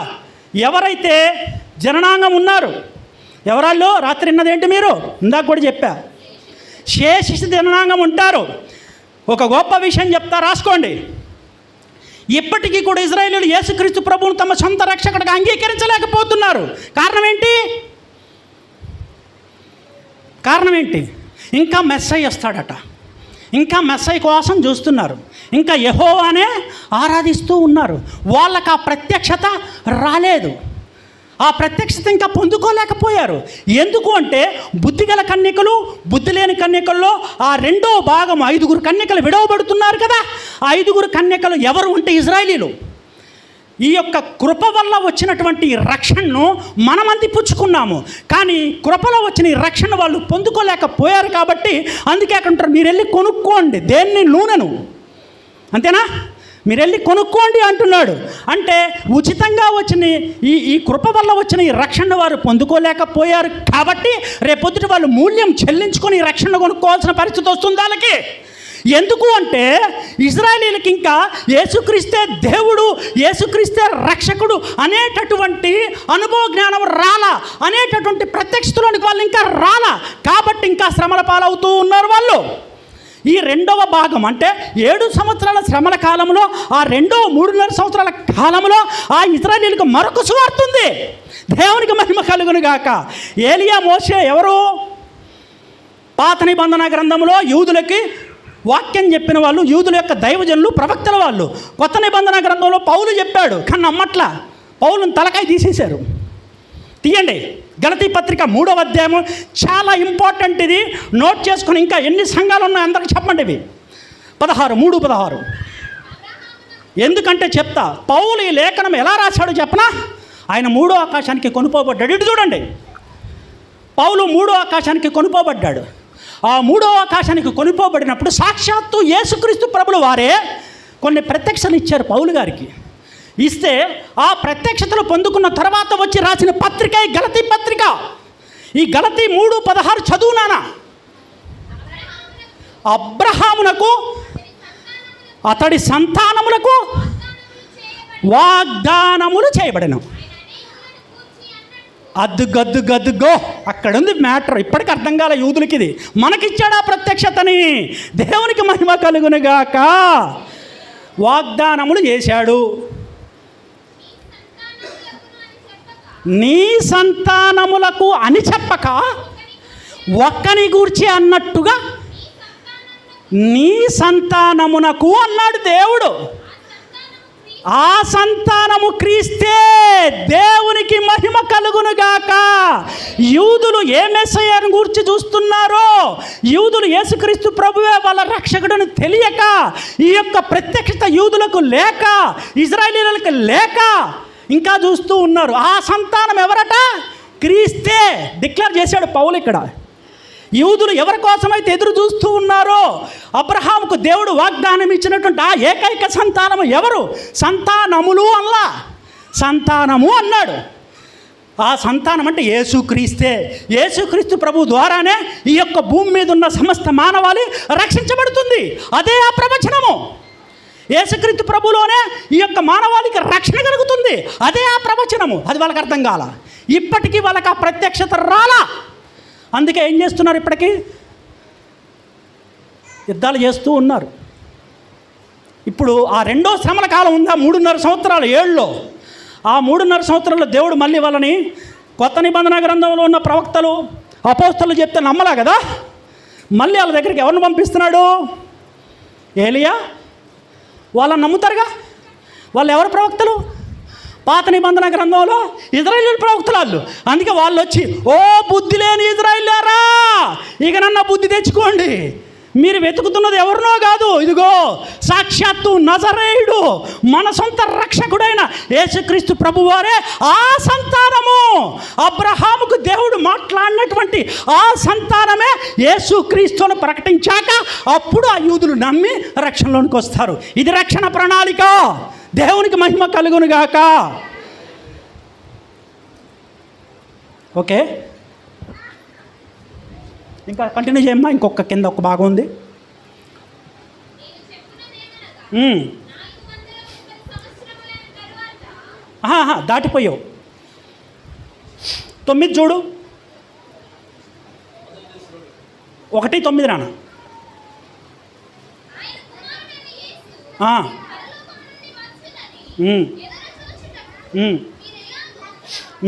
ఎవరైతే జననాంగం ఉన్నారు, ఎవరాళ్ళు రాత్రి విన్నదేంటి మీరు? ఇందాక కూడా చెప్పా, శేషిత జననాంగం ఉంటారు. ఒక గొప్ప విషయం చెప్తా, రాసుకోండి. ఇప్పటికీ కూడా ఇజ్రాయేలీయులు యేసుక్రీస్తు ప్రభువును తమ సొంత రక్షకుడిగా అంగీకరించలేకపోతున్నారు. కారణం ఏంటి? ఇంకా మెస్సయ్య వస్తాడట, ఇంకా మెస్సయ్య కోసం చూస్తున్నారు, ఇంకా యెహోవానే ఆరాధిస్తూ ఉన్నారు. వాళ్ళకి ఆ ప్రత్యక్షత రాలేదు, ఆ ప్రత్యక్షత ఇంకా పొందుకోలేకపోయారు. ఎందుకు అంటే బుద్ధిగల కన్యకలు, బుద్ధి లేని కన్యకల్లో ఆ రెండో భాగం 5 కన్యకలు విడవబడుతున్నారు కదా. ఆ 5 కన్యకలు ఎవరు అంటే ఇజ్రాయేలీలు. ఈ యొక్క కృప వల్ల వచ్చినటువంటి రక్షణను మనం అందిపుచ్చుకున్నాము, కానీ కృపలో వచ్చిన ఈ రక్షణ వాళ్ళు పొందుకోలేకపోయారు. కాబట్టి అందుకే అక్కడ మీరు వెళ్ళి కొనుక్కోండి దేన్ని, నూనెను, అంతేనా? మీరు వెళ్ళి కొనుక్కోండి అంటున్నాడు. అంటే ఉచితంగా వచ్చిన ఈ కృప వల్ల వచ్చిన ఈ రక్షణ వారు పొందుకోలేకపోయారు కాబట్టి రేపొద్దుట వాళ్ళు మూల్యం చెల్లించుకొని ఈ రక్షణ కొనుక్కోవాల్సిన పరిస్థితి వస్తుంది వాళ్ళకి. ఎందుకు అంటే ఇజ్రాయేలీలకి ఇంకా యేసుక్రీస్తే దేవుడు, యేసుక్రీస్తే రక్షకుడు అనేటటువంటి అనుభవ జ్ఞానం రాలా, అనేటటువంటి ప్రత్యక్షతలోనికి వాళ్ళు ఇంకా రాలా. కాబట్టి ఇంకా శ్రమల పాలవుతూ ఉన్నారు వాళ్ళు. ఈ రెండవ భాగం అంటే 7 సంవత్సరాల శ్రమల కాలంలో, ఆ రెండవ 3.5 సంవత్సరాల కాలంలో ఆ ఇజ్రాయేలీలకు మరొక సువార్త ఉంది. దేవునికి మహిమ కలుగును గాక. ఏలియా, మోషే ఎవరు? పాత నిబంధన గ్రంథంలో యూదులకి వాక్యం చెప్పిన వాళ్ళు, యూదుల యొక్క దైవజనులు, ప్రవక్తల వాళ్ళు. కొత్త నిబంధన గ్రంథంలో పౌలు చెప్పాడు, కానీ నమ్మట్లా. పౌలుని తలకాయ తీసేశారు. తీయండి, గలతీ పత్రిక 3వ అధ్యాయం, చాలా ఇంపార్టెంట్ ఇది, నోట్ చేసుకుని. ఇంకా ఎన్ని సంఘాలు ఉన్నాయో అందరికి చెప్పండి. ఇవి 3:16. ఎందుకంటే చెప్తా, పౌలు ఈ లేఖనం ఎలా రాశాడో చెప్పనా? ఆయన 3వ ఆకాశానికి కొనుపోబడ్డాడు. ఇటు చూడండి, పౌలు 3వ ఆకాశానికి కొనుపోబడ్డాడు. ఆ 3వ ఆకాశానికి కొనుపోబడినప్పుడు సాక్షాత్తు యేసుక్రీస్తు ప్రభుల వారే కొన్ని ప్రత్యక్షలు ఇచ్చారు పౌలు గారికి. ఇస్తే ఆ ప్రత్యక్షతలు పొందుకున్న తర్వాత వచ్చి రాసిన పత్రిక ఈ గలతీ పత్రిక. ఈ గలతీ 3:16 చదువునానా? అబ్రహామునకు అతడి సంతానములకు వాగ్దానములు చేయబడెను. గద్దుగో అక్కడ ఉంది మ్యాటర్. ఇప్పటికి అర్థం కాలే యూదులకి, ఇది మనకిచ్చాడు ఆ ప్రత్యక్షతని. దేవునికి మహిమ కలుగునుగాక. వాగ్దానములు చేశాడు. నీ సంతానములకు అని చెప్పక ఒక్కని గూర్చి అన్నట్టుగా నీ సంతానమునకు అన్నాడు దేవుడు. ఆ సంతానము క్రీస్తే. దేవునికి మహిమ కలుగునుగాక. యూదులు ఏ మెస్సయ్యను గూర్చి చూస్తున్నారో, యూదులు యేసుక్రీస్తు ప్రభువే వాళ్ళ రక్షకుడని తెలియక, ఈ యొక్క ప్రత్యక్షత యూదులకు లేక, ఇజ్రాయేలీయులకు లేక ఇంకా చూస్తూ ఉన్నారు. ఆ సంతానం ఎవరట? క్రీస్తే. డిక్లేర్ చేశాడు పౌలు ఇక్కడ. యూదులు ఎవరి కోసమైతే ఎదురు చూస్తూ ఉన్నారో, అబ్రహాముకు దేవుడు వాగ్దానం ఇచ్చినటువంటి ఆ ఏకైక సంతానము ఎవరు? సంతానములు అల్లా, సంతానము అన్నాడు. ఆ సంతానం అంటే యేసుక్రీస్తే. యేసుక్రీస్తు ప్రభు ద్వారానే ఈ యొక్క భూమి మీద ఉన్న సమస్త మానవాళి రక్షించబడుతుంది. అదే ఆ ప్రవచనము. యేసుక్రీస్తు ప్రభులోనే ఈ యొక్క మానవాళికి రక్షణ కలుగుతుంది. అదే ఆ ప్రవచనము. అది వాళ్ళకి అర్థం కాల. ఇప్పటికీ వాళ్ళకి ఆ ప్రత్యక్షత రాలా. అందుకే ఏం చేస్తున్నారు? ఇప్పటికీ యుద్ధాలు చేస్తూ ఉన్నారు. ఇప్పుడు ఆ రెండో శ్రమల కాలం ఉందా 3.5 సంవత్సరాలు 7లో. ఆ 3.5 సంవత్సరాల్లో దేవుడు మళ్ళీ వాళ్ళని కొత్త నిబంధన గ్రంథంలో ఉన్న ప్రవక్తలు, అపోస్తలు చెప్తే నమ్మలా కదా. మళ్ళీ వాళ్ళ దగ్గరికి ఎవరిని పంపిస్తున్నాడు? ఏలియా. వాళ్ళని నమ్ముతారుగా. వాళ్ళు ఎవరు ప్రవక్తలు? పాత నిబంధన గ్రంథంలో ఇజ్రాయేలు ప్రవక్తలు వాళ్ళు. అందుకే వాళ్ళు వచ్చి, ఓ బుద్ధి లేని ఇజ్రాయేలారా, ఇక నన్న బుద్ధి తెచ్చుకోండి. మీరు వెతుకుతున్నది ఎవరినో కాదు, ఇదిగో సాక్షాత్తు నజరేయుడు, మన సొంత రక్షకుడైన యేసుక్రీస్తు ప్రభువారే ఆ సంతానము. అబ్రహాముకు దేవుడు మాట్లాడినటువంటి ఆ సంతానమే యేసుక్రీస్తును ప్రకటించాక అప్పుడు ఆ యూదులు నమ్మి రక్షణలోనికి వస్తారు. ఇది రక్షణ ప్రణాళిక. దేవునికి మహిమ కలుగునుగాక. ఓకే, ఇంకా కంటిన్యూ చేయమ్మా. ఇంకొక కింద ఒక భాగం ఉంది. దాటిపోయావు. 9 చూడు, 1:9 నాన్న.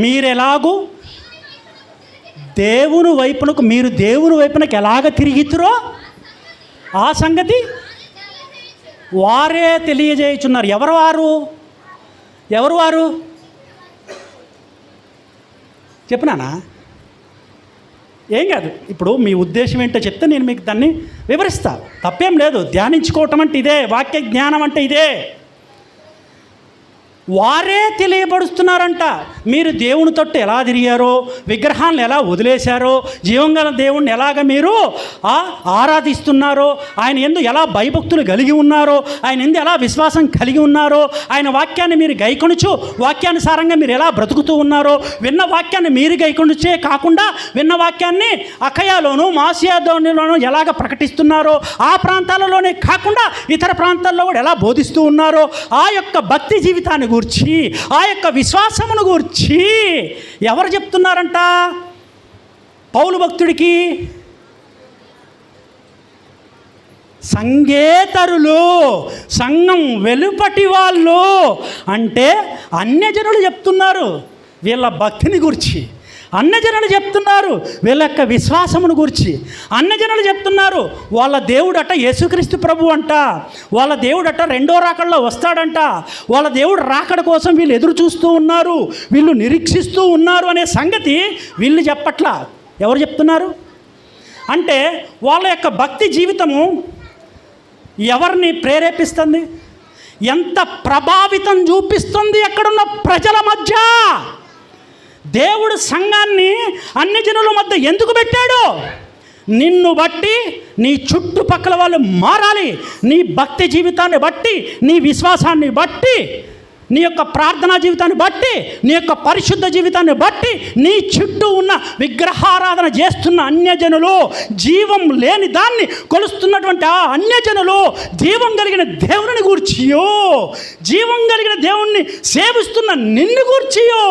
మీరెలాగూ దేవుని వైపునకు, మీరు దేవుని వైపునకు ఎలాగ తిరిగితురో ఆ సంగతి వారే తెలియజేయుచున్నారు. ఎవరు వారు చెప్పినానా? ఏం కాదు, ఇప్పుడు మీ ఉద్దేశం ఏంటో చెప్తే నేను మీకు దాన్ని వివరిస్తా. తప్పేం లేదు. ధ్యానించుకోవటం అంటే ఇదే, వాక్య జ్ఞానం అంటే ఇదే. వారే తెలియపరుస్తున్నారంట. మీరు దేవుని తట్టు ఎలా తిరిగారో, విగ్రహాలను ఎలా వదిలేశారో, జీవంగల దేవుణ్ణి ఎలాగ మీరు ఆరాధిస్తున్నారో, ఆయన యందు ఎలా భయభక్తులు కలిగి ఉన్నారో, ఆయన యందు ఎలా విశ్వాసం కలిగి ఉన్నారో, ఆయన వాక్యాన్ని మీరు గైకొనుచు వాక్యానుసారంగా మీరు ఎలా బ్రతుకుతూ ఉన్నారో, విన్న వాక్యాన్ని మీరు గైకొనుచే కాకుండా విన్న వాక్యాన్ని అఖయాలోను మాసియాలోను ఎలాగ ప్రకటిస్తున్నారో, ఆ ప్రాంతాలలోనే కాకుండా ఇతర ప్రాంతాల్లో కూడా ఎలా బోధిస్తూ ఉన్నారో, ఆ యొక్క భక్తి జీవితాన్ని గూర్చి, ఆ యొక్క విశ్వాసమును గూర్చి ఎవరు చెప్తున్నారంట? పౌలు భక్తుడికి సంగేతరులు, సంఘం వెలుపటి వాళ్ళు అంటే అన్యజనులు చెప్తున్నారు వీళ్ళ భక్తిని గురించి. అన్యజనులు చెప్తున్నారు వీళ్ళ యొక్క విశ్వాసమును గురించి. అన్యజనులు చెప్తున్నారు వాళ్ళ దేవుడట యేసుక్రీస్తు ప్రభు అంట, వాళ్ళ దేవుడట రెండో రాకడలో వస్తాడంట, వాళ్ళ దేవుడు రాకడ కోసం వీళ్ళు ఎదురు చూస్తూ ఉన్నారు, వీళ్ళు నిరీక్షిస్తూ ఉన్నారు అనే సంగతి వీళ్ళు చెప్పట్లా. ఎవరు చెప్తున్నారు అంటే వాళ్ళ యొక్క భక్తి జీవితము ఎవరిని ప్రేరేపిస్తుంది, ఎంత ప్రభావితం చూపిస్తుంది అక్కడున్న ప్రజల మధ్య. దేవుడు సంఘాన్ని అన్ని జనుల మధ్య ఎందుకు పెట్టాడు? నిన్ను బట్టి నీ చుట్టుపక్కల వాళ్ళు మారాలి. నీ భక్తి జీవితాన్ని బట్టి, నీ విశ్వాసాన్ని బట్టి, నీ యొక్క ప్రార్థనా జీవితాన్ని బట్టి, నీ యొక్క పరిశుద్ధ జీవితాన్ని బట్టి, నీ చుట్టూ ఉన్న విగ్రహారాధన చేస్తున్న అన్యజనులు, జీవం లేని దాన్ని కొలుస్తున్నటువంటి ఆ అన్యజనులు జీవం కలిగిన దేవుని గూర్చియో, జీవం కలిగిన దేవుణ్ణి సేవిస్తున్న నిన్ను గూర్చియో,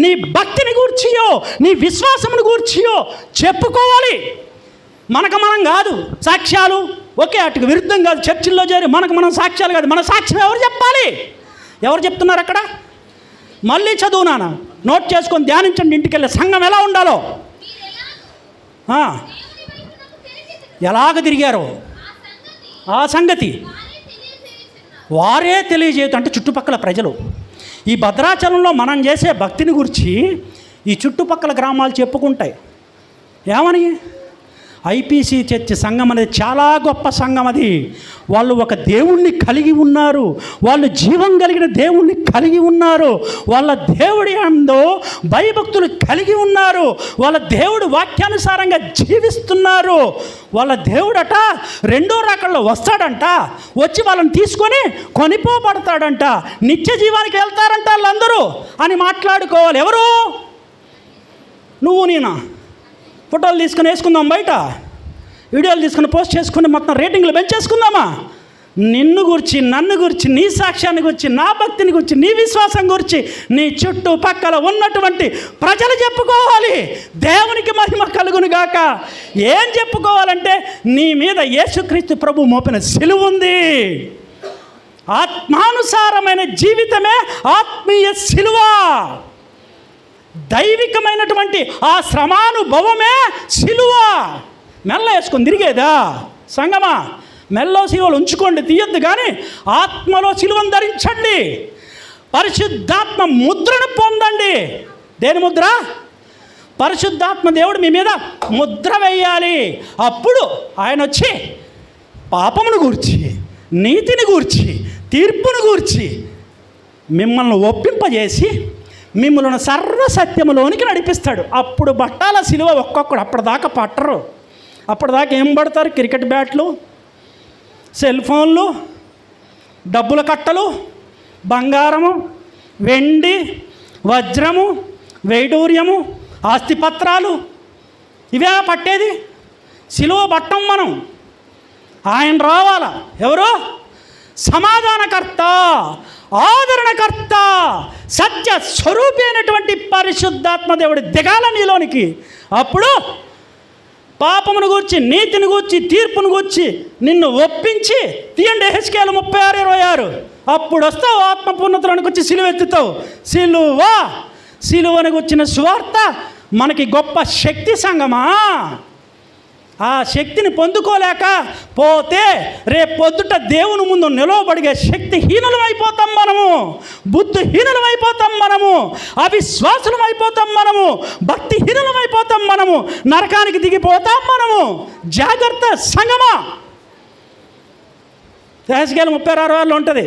నీ భక్తిని గూర్చియో, నీ విశ్వాసమును గూర్చియో చెప్పుకోవాలి. మనకు మనం కాదు సాక్ష్యాలు. ఓకే, అటుకు విరుద్ధం కాదు, చర్చిల్లో చేరి మనకు మనం సాక్ష్యాలు కాదు. మన సాక్ష్యం ఎవరు చెప్పాలి? ఎవరు చెప్తున్నారు అక్కడ? మళ్ళీ చదువు నాన్న, నోట్ చేసుకొని ధ్యానించండి ఇంటికి వెళ్ళి. సంఘం ఎలా ఉండాలో, ఎలాగ తిరిగారో ఆ సంగతి వారే తెలియజేయదు. అంటే చుట్టుపక్కల ప్రజలు ఈ భద్రాచలంలో మనం చేసే భక్తిని గురించి ఈ చుట్టుపక్కల గ్రామాలు చెప్పుకుంటాయి. ఏమని? ఐపీసీ చర్చ్ సంఘం అనేది చాలా గొప్ప సంఘం. అది వాళ్ళు ఒక దేవుణ్ణి కలిగి ఉన్నారు, వాళ్ళు జీవం కలిగిన దేవుణ్ణి కలిగి ఉన్నారు, వాళ్ళ దేవుడి అందో భయభక్తులు కలిగి ఉన్నారు, వాళ్ళ దేవుడు వాక్యానుసారంగా జీవిస్తున్నారు. వాళ్ళ దేవుడట రెండో రాకడలో వస్తాడంట, వచ్చి వాళ్ళని తీసుకొని కొనిపోబడతాడంట, నిత్య జీవానికి వెళ్తారంట వాళ్ళందరూ అని మాట్లాడుకోవాలి. ఎవరు? నువ్వు నేనా? ఫోటోలు తీసుకుని వేసుకుందాం, బయట వీడియోలు తీసుకుని పోస్ట్ చేసుకుని మొత్తం రేటింగ్లు పెంచేసుకుందామా? నిన్ను గురించి, నన్ను గురించి, నీ సాక్ష్యాన్ని గురించి, నా భక్తిని గురించి, నీ విశ్వాసం గురించి నీ చుట్టుపక్కల ఉన్నటువంటి ప్రజలు చెప్పుకోవాలి. దేవునికి మహిమ కలుగును గాక. ఏం చెప్పుకోవాలంటే నీ మీద యేసుక్రీస్తు ప్రభు మోపిన సిలువ ఉంది. ఆత్మానుసారమైన జీవితమే ఆత్మీయ సిలువ. దైవికమైనటువంటి ఆ శ్రమానుభవమే సిలువ. మెల్ల వేసుకొని తిరిగేదా సంగమా? మెల్లో సిలువలు ఉంచుకోండి, తీయద్దు, కానీ ఆత్మలో సిలువను ధరించండి. పరిశుద్ధాత్మ ముద్రను పొందండి. దేని ముద్ర? పరిశుద్ధాత్మ దేవుడు మీ మీద ముద్ర వేయాలి. అప్పుడు ఆయన వచ్చి పాపమును గూర్చి, నీతిని గూర్చి, తీర్పును గూర్చి మిమ్మల్ని ఒప్పింపజేసి మిమ్మల్ని సర్వసత్యములోనికి నడిపిస్తాడు. అప్పుడు బట్టాల సిలువ ఒక్కొక్కడు. అప్పటిదాకా పట్టరు. అప్పటిదాకా ఏం పడతారు? క్రికెట్ బ్యాట్లు, సెల్ ఫోన్లు, డబ్బుల కట్టలు, బంగారము, వెండి, వజ్రము, వైడూర్యము, ఆస్తిపత్రాలు, ఇవే పట్టేది. సిలువ పట్టం మనం. ఆయన రావాలా? ఎవరు? సమాధానకర్త, ఆదరణకర్త, సత్య స్వరూపి అయినటువంటి పరిశుద్ధాత్మ దేవుడు దిగాల నీలోనికి. అప్పుడు పాపమును గూర్చి, నీతిని గూర్చి, తీర్పును గూర్చి నిన్ను ఒప్పించి, తీయండి హెస్కేలు 36:26, అప్పుడు వస్తావు ఆత్మపూర్ణతలోనికి వచ్చి సిలువ ఎత్తుతావు. సిలువని వచ్చిన సువార్త మనకి గొప్ప శక్తి సంగమా. ఆ శక్తిని పొందుకోలేక పోతే రేపు పొద్దుట దేవుని ముందు నిలవబడిగే శక్తిహీనులం అయిపోతాం మనము, బుద్ధిహీనులం అయిపోతాం మనము, అవిశ్వాసులం అయిపోతాం మనము, భక్తిహీనులం అయిపోతాం మనము, నరకానికి దిగిపోతాం మనము. జాగ్రత్త సంగమా. హెస్కేలు 36:6 ఉంటుంది,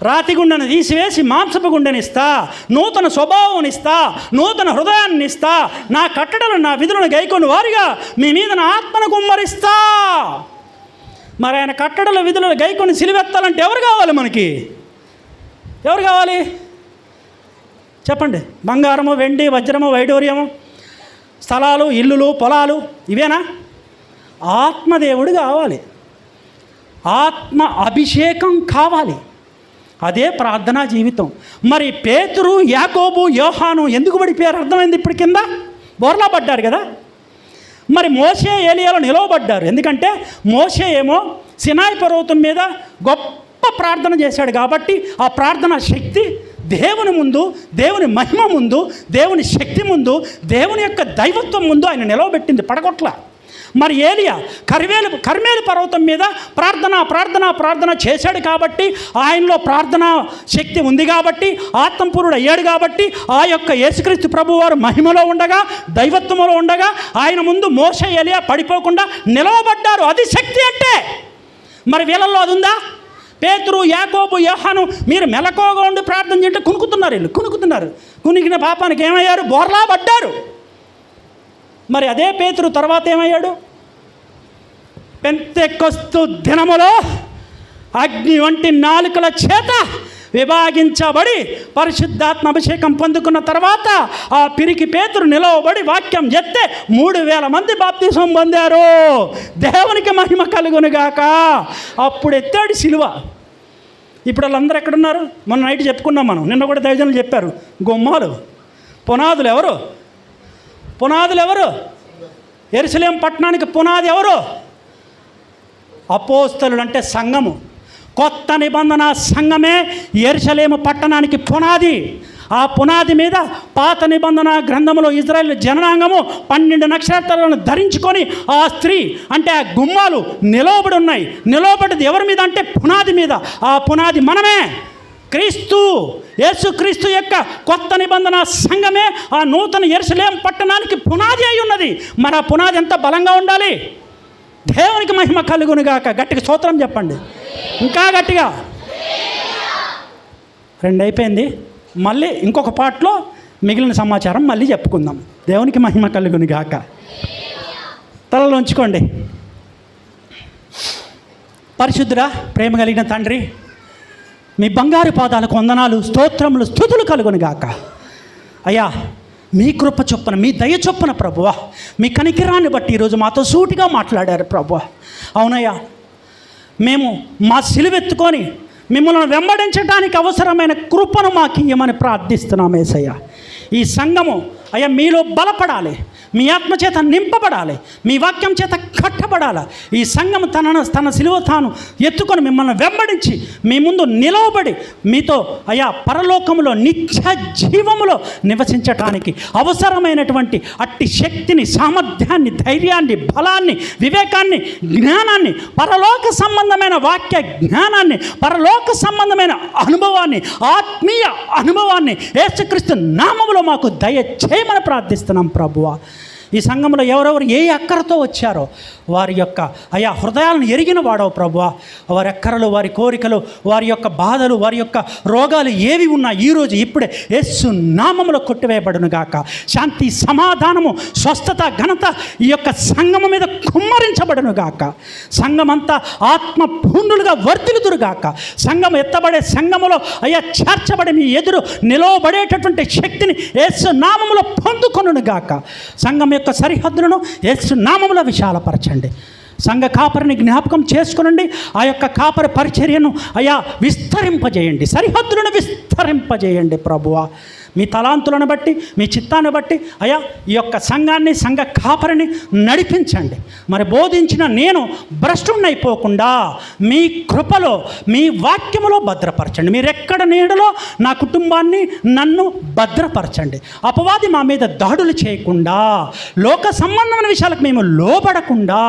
రాతి గుండెను తీసివేసి మాంసపు గుండెనిస్తా, నూతన స్వభావాన్నిస్తా, నూతన హృదయాన్ని ఇస్తా, నా కట్టడలు నా విధులను గైకొని వారిగా మీ మీద నా ఆత్మను కుమ్మరిస్తా. మరి ఆయన కట్టడల విధులను గైకొని సిలువెత్తాలంటే ఎవరు కావాలి మనకి? ఎవరు కావాలి చెప్పండి? బంగారము, వెండి, వజ్రము, వైడూర్యము, స్థలాలు, ఇల్లులు, పొలాలు ఇవేనా? ఆత్మదేవుడు కావాలి, ఆత్మ అభిషేకం కావాలి. అదే ప్రార్థనా జీవితం. మరి పేతురు, యాకోబు, యోహాను ఎందుకు పడిపోయారు అర్థమైంది ఇప్పుడు. కింద బోర్లా పడ్డారు కదా. మరి మోషే, ఏలియాలో నిలవబడ్డారు. ఎందుకంటే మోషే ఏమో సినాయి పర్వతం మీద గొప్ప ప్రార్థన చేశాడు కాబట్టి ఆ ప్రార్థనా శక్తి దేవుని ముందు, దేవుని మహిమ ముందు, దేవుని శక్తి ముందు, దేవుని యొక్క దైవత్వం ముందు ఆయన నిలవబెట్టింది, పడగొట్ల. మరి ఏలియా కర్మేలు పర్వతం మీద ప్రార్థన చేశాడు కాబట్టి, ఆయనలో ప్రార్థనా శక్తి ఉంది కాబట్టి, ఆత్మపూర్ణుడు అయ్యాడు కాబట్టి, ఆ యొక్క యేసుక్రీస్తు ప్రభువారు మహిమలో ఉండగా, దైవత్వంలో ఉండగా ఆయన ముందు మోషే, ఏలియా పడిపోకుండా నిలవబడ్డారు. అది శక్తి అంటే. మరి వీళ్ళల్లో అది ఉందా? పేతురు, యాకోబు, యోహాను మీరు మెలకువగా ఉండి ప్రార్థన చేయంటే కునుకుతున్నారు. కునికిన పాపానికి ఏమయ్యారు? బోర్లా పడ్డారు. మరి అదే పేతురు తర్వాత ఏమయ్యాడు? పెంతెకొస్తు దినములో అగ్ని వంటి నాలుకల చేత విభాగించబడి పరిశుద్ధాత్మ అభిషేకం పొందుకున్న తర్వాత ఆ పిరికి పేతురు నిలవబడి వాక్యం చెప్తే 3,000 మంది బాప్తిసం పొందారు. దేవునికి మహిమ కలుగునుగాక. అప్పుడు ఎత్తాడు సిలువ. ఇప్పుడు వాళ్ళందరూ ఎక్కడున్నారు? మొన్న నైట్ చెప్పుకున్నాం మనం, నిన్న కూడా దైవజనులు చెప్పారు. గుమ్మాలు, పునాదులు ఎవరు? యెరూషలేము పట్టణానికి పునాది ఎవరు? అపోస్తలులు అంటే సంఘము. కొత్త నిబంధన సంఘమే యెరూషలేము పట్టణానికి పునాది. ఆ పునాది మీద పాత నిబంధన గ్రంథంలో ఇజ్రాయేల్ జనాంగము 12 నక్షత్రాలను ధరించుకొని ఆ స్త్రీ అంటే ఆ గుమ్మాలు నిలవబడి ఉన్నాయి. నిలవబడిది ఎవరి మీద అంటే పునాది మీద. ఆ పునాది మనమే, యేసుక్రీస్తు యొక్క కొత్త నిబంధన సంఘమే ఆ నూతన యెరూషలేము పట్టణానికి పునాది అయి ఉన్నది. మరి ఆ పునాది ఎంత బలంగా ఉండాలి? దేవునికి మహిమ కలుగునుగాక. గట్టిగా స్తోత్రం చెప్పండి, ఇంకా గట్టిగా. 2 అయిపోయింది. మళ్ళీ ఇంకొక పాటలో మిగిలిన సమాచారం మళ్ళీ చెప్పుకుందాం. దేవునికి మహిమ కలుగునుగాక. తలలో ఉంచుకోండి. పరిశుద్ధుడా, ప్రేమ కలిగిన తండ్రి, మీ బంగారు పాదాలకు వందనాలు, స్తోత్రములు, స్తుతులు కలుగునుగాక. అయ్యా, మీ కృప చొప్పున, మీ దయ చొప్పున ప్రభువా, మీ కనికిరాన్ని బట్టి ఈరోజు మాతో సూటిగా మాట్లాడారు ప్రభువా. అవునయ్యా, మేము మా సిలువెత్తుకొని మిమ్మల్ని వెంబడించడానికి అవసరమైన కృపను మాకు ఇవ్వమని ప్రార్థిస్తున్నాం యేసయ్య. ఈ సంఘము అయ్యా మీలో బలపడాలి, మీ ఆత్మ చేత నింపబడాలి, మీ వాక్యం చేత కట్టబడాలి. ఈ సంఘం తన సిలువ తాను ఎత్తుకొని మిమ్మల్ని వెంబడించి మీ ముందు నిలవబడి మీతో అయా పరలోకములో నిత్య జీవములో నివసించటానికి అవసరమైనటువంటి అట్టి శక్తిని, సామర్థ్యాన్ని, ధైర్యాన్ని, బలాన్ని, వివేకాన్ని, జ్ఞానాన్ని, పరలోక సంబంధమైన వాక్య జ్ఞానాన్ని, పరలోక సంబంధమైన అనుభవాన్ని, ఆత్మీయ అనుభవాన్ని యేసుక్రీస్తు నామములో మాకు దయచేయమని ప్రార్థిస్తున్నాం ప్రభువా. ఈ సంఘంలో ఎవరెవరు ఏ అక్కరతో వచ్చారో వారి యొక్క అయా హృదయాలను ఎరిగిన వాడవు ప్రభువా. వారి అక్కరలు, వారి కోరికలు, వారి యొక్క బాధలు, వారి యొక్క రోగాలు ఏవి ఉన్నా ఈరోజు ఇప్పుడే యేసు నామములో కొట్టివేయబడును గాక. శాంతి, సమాధానము, స్వస్థత, ఘనత ఈ యొక్క సంఘము మీద కుమ్మరించబడును గాక. సంఘమంతా ఆత్మ పూర్ణులుగా వర్ధిల్లుదురు గాక. సంఘం ఎత్తబడే సంఘములో అయ్యా చేర్చబడి మీ ఎదురు నిలవబడేటటువంటి శక్తిని యేసు నామములో పొందుకొనును గాక. సంఘం యొక్క సరిహద్దులను యేసు నామములో విశాలపరచండి. సంఘ కాపరిని జ్ఞాపకం చేసుకునండి. ఆ యొక్క కాపరి పరిచర్యను అయా విస్తరింపజేయండి, సరిహద్దులను విస్తరింపజేయండి ప్రభువా. మీ తలాంతులను బట్టి, మీ చిత్తాన్ని బట్టి అయా ఈ యొక్క సంఘాన్ని, సంఘ కాపరిని నడిపించండి. మరి బోధించిన నేను భ్రష్టున్నైపోకుండా మీ కృపలో, మీ వాక్యములో భద్రపరచండి. మీరెక్కడ నీడలో నా కుటుంబాన్ని, నన్ను భద్రపరచండి. అపవాది మా మీద దాడులు చేయకుండా, లోక సంబంధమైన విషయాలకు మేము లోబడకుండా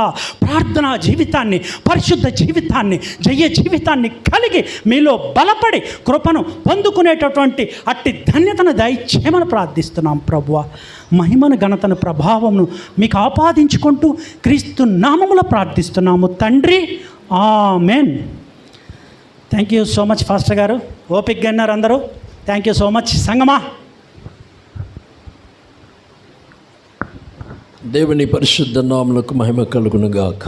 ప్రార్థనా జీవితాన్ని, పరిశుద్ధ జీవితాన్ని, జయ జీవితాన్ని కలిగి మీలో బలపడి కృపను పొందుకునేటటువంటి అట్టి ధన్యతను దయచేయమని ప్రార్థిస్తున్నాం ప్రభువా. మహిమను, ఘనతను, ప్రభావమును మీకు ఆపాదించుకుంటూ క్రీస్తు నామములో ప్రార్థిస్తున్నాము తండ్రి. Amen. Thank you so much pastor గారు, ఓపికగా అన్నారు అందరూ. థ్యాంక్ యూ సో మచ్ సంగమా. దేవుని పరిశుద్ధ నామమునకు మహిమ కలుగును గాక.